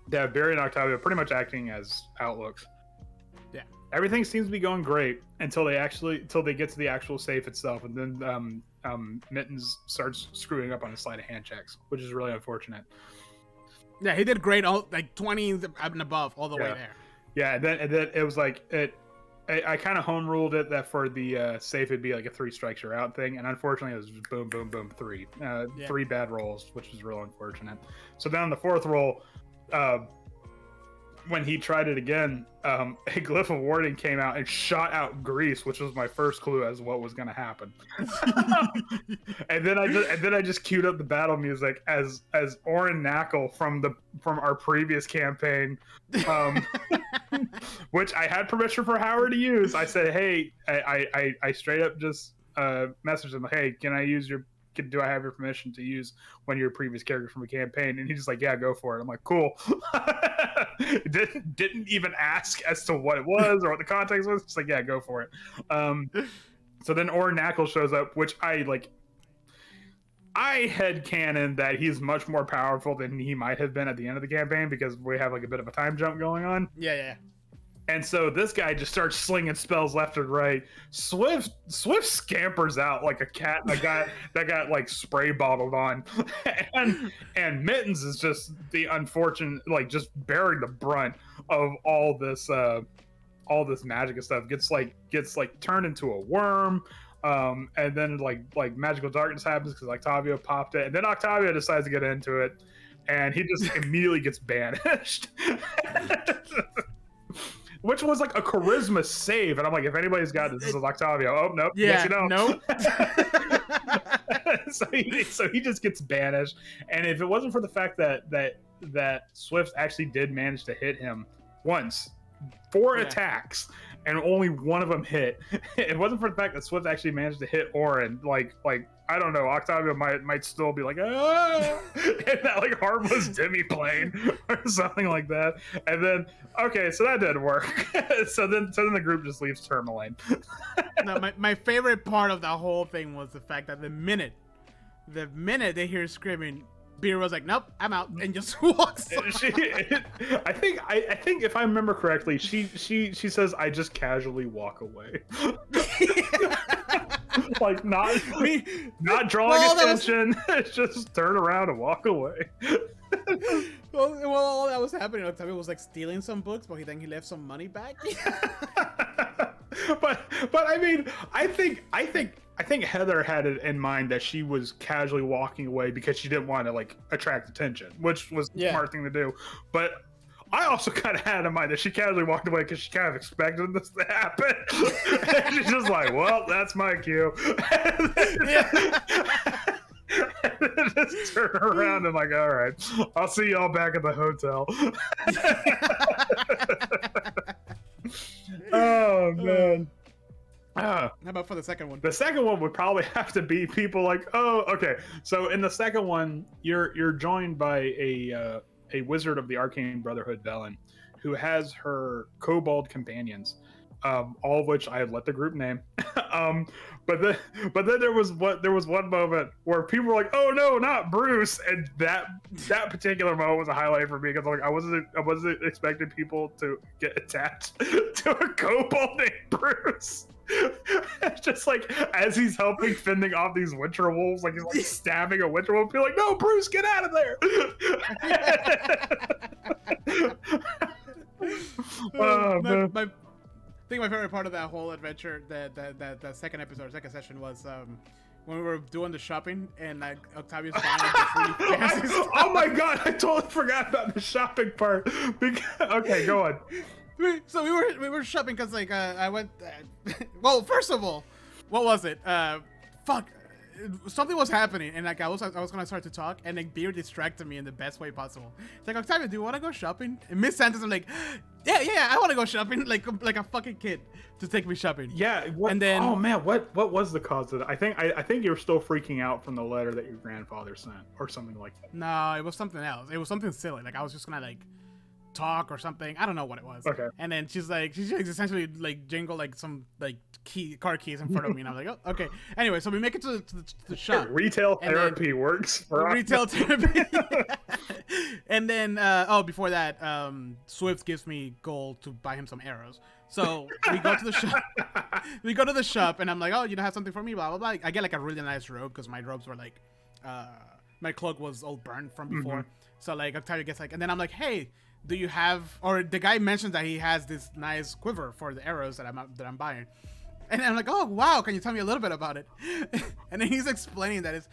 Speaker 1: They have Beery and Octavio pretty much acting as outlooks.
Speaker 2: Yeah.
Speaker 1: Everything seems to be going great until they get to the actual safe itself, and then Mittens starts screwing up on his sleight of hand checks, which is really unfortunate.
Speaker 2: Yeah, he did great, like 20 and above all the way there.
Speaker 1: Yeah, and then it was like I kind of home ruled it that for the safe it'd be like a 3 strikes you're out thing, and unfortunately it was just boom, boom, boom, 3. 3 bad rolls, which was real unfortunate. So then on the 4th roll, when he tried it again, a glyph of warding came out and shot out grease, which was my first clue as what was going to happen. and then I just queued up the battle music as Orin Knackle from our previous campaign, which I had permission for Howard to use. I said, hey, I straight up just messaged him, hey, do I have your permission to use one of your previous characters from a campaign? And he's just like, yeah, go for it. I'm like, cool. didn't even ask as to what it was or what the context was. Just like, yeah, go for it. So then Orin Knackle shows up, which I headcanon that he's much more powerful than he might have been at the end of the campaign, because we have like a bit of a time jump going on.
Speaker 2: Yeah.
Speaker 1: And so this guy just starts slinging spells left and right. Swift scampers out like a cat that got like spray bottled on, and Mittens is just the unfortunate, like just bearing the brunt of all this magic and stuff. Gets turned into a worm, and then like magical darkness happens because Octavio popped it, and then Octavio decides to get into it. and he just immediately gets banished. Which was like a charisma save, and I'm like, if anybody's got this is Octavio. Oh nope, yes you don't.
Speaker 2: Nope.
Speaker 1: so he just gets banished, and if it wasn't for the fact that Swift actually did manage to hit him once, 4 attacks, and only one of them hit. It wasn't for the fact that Swift actually managed to hit Orin. Like I don't know, Octavio might still be like, ah, and that like harmless demi plane or something like that. And then okay, so that didn't work. so then the group just leaves Tourmaline.
Speaker 2: No, my favorite part of the whole thing was the fact that the minute they hear screaming, Beer was like, "Nope, I'm out," and just walks.
Speaker 1: I think if I remember correctly, she says, "I just casually walk away," like not drawing attention. Just turn around and walk away.
Speaker 2: Well, all that was happening, Octavio was like stealing some books, but then he left some money back.
Speaker 1: but I mean, I think Heather had it in mind that she was casually walking away because she didn't want to like attract attention, which was the smart thing to do. But I also kind of had in mind that she casually walked away because she kind of expected this to happen. And she's just like, well, that's my cue. And just turn around and like, all right, I'll see y'all back at the hotel. Oh man.
Speaker 2: How about for the second one?
Speaker 1: The second one would probably have to be people like, oh, okay. So in the second one, you're joined by a wizard of the Arcane Brotherhood, Velen, who has her kobold companions, all of which I have let the group name. But then there was one moment where people were like, "Oh no, not Bruce!" And that particular moment was a highlight for me because like I wasn't expecting people to get attached to a kobold named Bruce. It's just like as he's helping fending off these winter wolves, like he's like stabbing a winter wolf, be like, "No, Bruce, get out of there!" Oh man.
Speaker 2: I think my favorite part of that whole adventure, that second episode, second session, was when we were doing the shopping and Octavio's buying this really fancy stuff.
Speaker 1: Oh my god, I totally forgot about the shopping part. Okay, go on.
Speaker 2: So we were shopping because like I went. Well, first of all, what was it? Something was happening, and like I was gonna start to talk, and like Beer distracted me in the best way possible. It's like, Octavio, do you want to go shopping? And Miss Santos, I'm like, yeah, I want to go shopping, like a fucking kid to take me shopping.
Speaker 1: Yeah,
Speaker 2: and then
Speaker 1: oh man, what was the cause of that? I think you were still freaking out from the letter that your grandfather sent, or something like that.
Speaker 2: No, it was something else. It was something silly. Like I was just gonna like talk or something. I don't know what it was.
Speaker 1: Okay.
Speaker 2: And then she's essentially like jingle like some like car keys in front of me, and I'm like, oh, okay. Anyway, so we make it to the shop.
Speaker 1: Retail therapy works for
Speaker 2: retail therapy. And then before that, Swift gives me gold to buy him some arrows. So we go to the shop. We go to the shop, and I'm like, oh, you don't have something for me, blah blah blah. I get like a really nice robe because my robes were like, my cloak was all burned from before. Mm-hmm. So like Octavio gets like, and then I'm like, hey, do you have? Or the guy mentions that he has this nice quiver for the arrows that I'm buying. And I'm like, oh wow, can you tell me a little bit about it? And then he's explaining that it's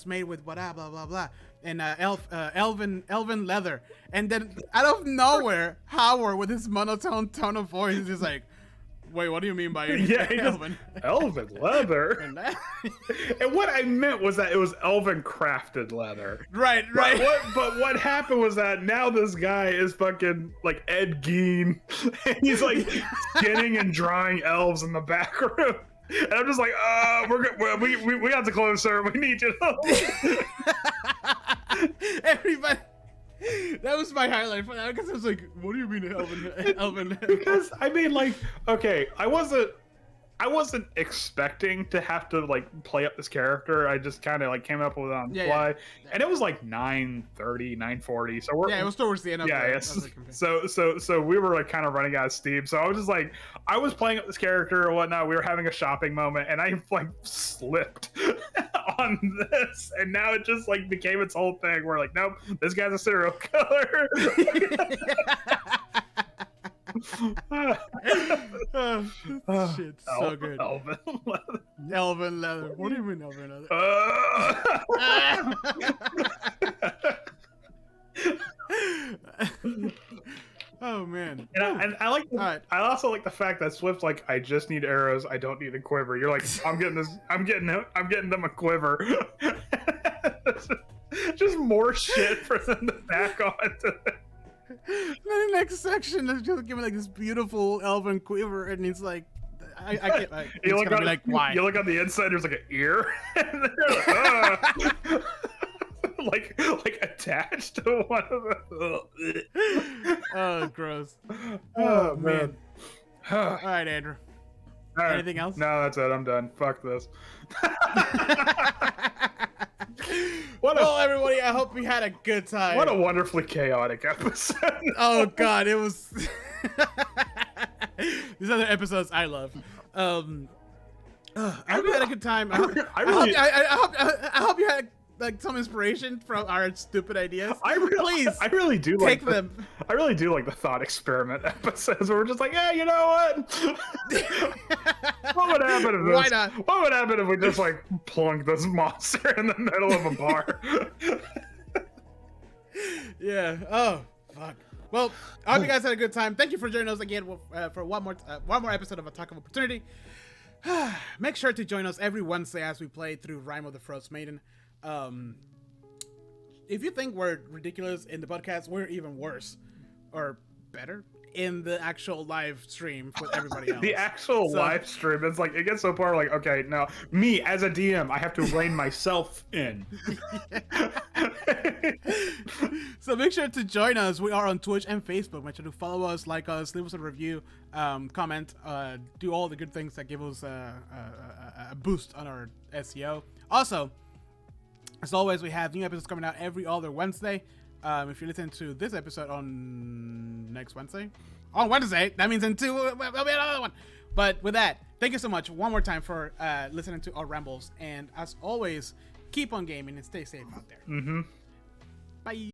Speaker 2: made with blah blah blah blah, and elven leather. And then out of nowhere, Howard with his monotone tone of voice is just like, wait, what do you mean by elven?
Speaker 1: Elven leather. And what I meant was that it was elven crafted leather.
Speaker 2: Right.
Speaker 1: But what happened was that now this guy is fucking like Ed Gein, and he's like skinning and drawing elves in the back room. And I'm just like, we got to close, sir. We need you.
Speaker 2: Everybody. That was my highlight for that because I was like, what do you mean elven?
Speaker 1: Because I mean, like, okay, I wasn't expecting to have to like play up this character. I just kind of like came up with it on the fly, and it was like 9:30, 9:40. So it was towards the end of So we were like kind of running out of steam. So I was just like, I was playing up this character or whatnot. We were having a shopping moment, and I like slipped on this, and now it just like became its whole thing. We're like, nope, this guy's a serial killer.
Speaker 2: Shit, so good. Elven leather. What do you mean elven leather? Oh man.
Speaker 1: And I like.
Speaker 2: Alright.
Speaker 1: I also like the fact that Swift's like, I just need arrows. I don't need a quiver. You're like, I'm getting this. I'm getting them a quiver. Just more shit for them to back on.
Speaker 2: Then the next section is just giving like this beautiful elven quiver, and he's like, I can't.
Speaker 1: You
Speaker 2: It's
Speaker 1: look
Speaker 2: gonna
Speaker 1: on
Speaker 2: be like, why?
Speaker 1: You look on the inside. There's like an ear, and they're like, like attached to one of the.
Speaker 2: Oh, gross.
Speaker 1: Oh
Speaker 2: man.
Speaker 1: All
Speaker 2: All right, Andrew.
Speaker 1: right.
Speaker 2: Anything else?
Speaker 1: No, that's it. I'm done. Fuck this.
Speaker 2: Well, everybody, I hope you had a good time.
Speaker 1: What a wonderfully chaotic episode.
Speaker 2: Oh God, it was. These other episodes I love. I hope you had a good time. I hope you had like some inspiration from our stupid ideas. Please,
Speaker 1: I really do
Speaker 2: take
Speaker 1: like
Speaker 2: them.
Speaker 1: I really do like the thought experiment episodes where we're just like, yeah, you know what? What would happen if
Speaker 2: Why not?
Speaker 1: What would happen if we just like plunk this monster in the middle of a bar?
Speaker 2: Yeah. Oh, fuck. Well, I hope you guys had a good time. Thank you for joining us again for one more episode of Attack of Opportunity. Make sure to join us every Wednesday as we play through Rime of the Frost Maiden. If you think we're ridiculous in the podcast, we're even worse or better in the actual live stream with everybody else.
Speaker 1: The actual live stream, it's like, it gets so far like, okay, now me as a DM, I have to rein myself in.
Speaker 2: So make sure to join us. We are on Twitch and Facebook. Make sure to follow us, like us, leave us a review, comment, do all the good things that give us a boost on our SEO. Also, as always, we have new episodes coming out every other Wednesday. If you listen to this episode on next Wednesday, that means in 2 there'll be another one. But with that, thank you so much one more time for listening to our rambles. And as always, keep on gaming and stay safe out there.
Speaker 1: Mm-hmm.
Speaker 2: Bye.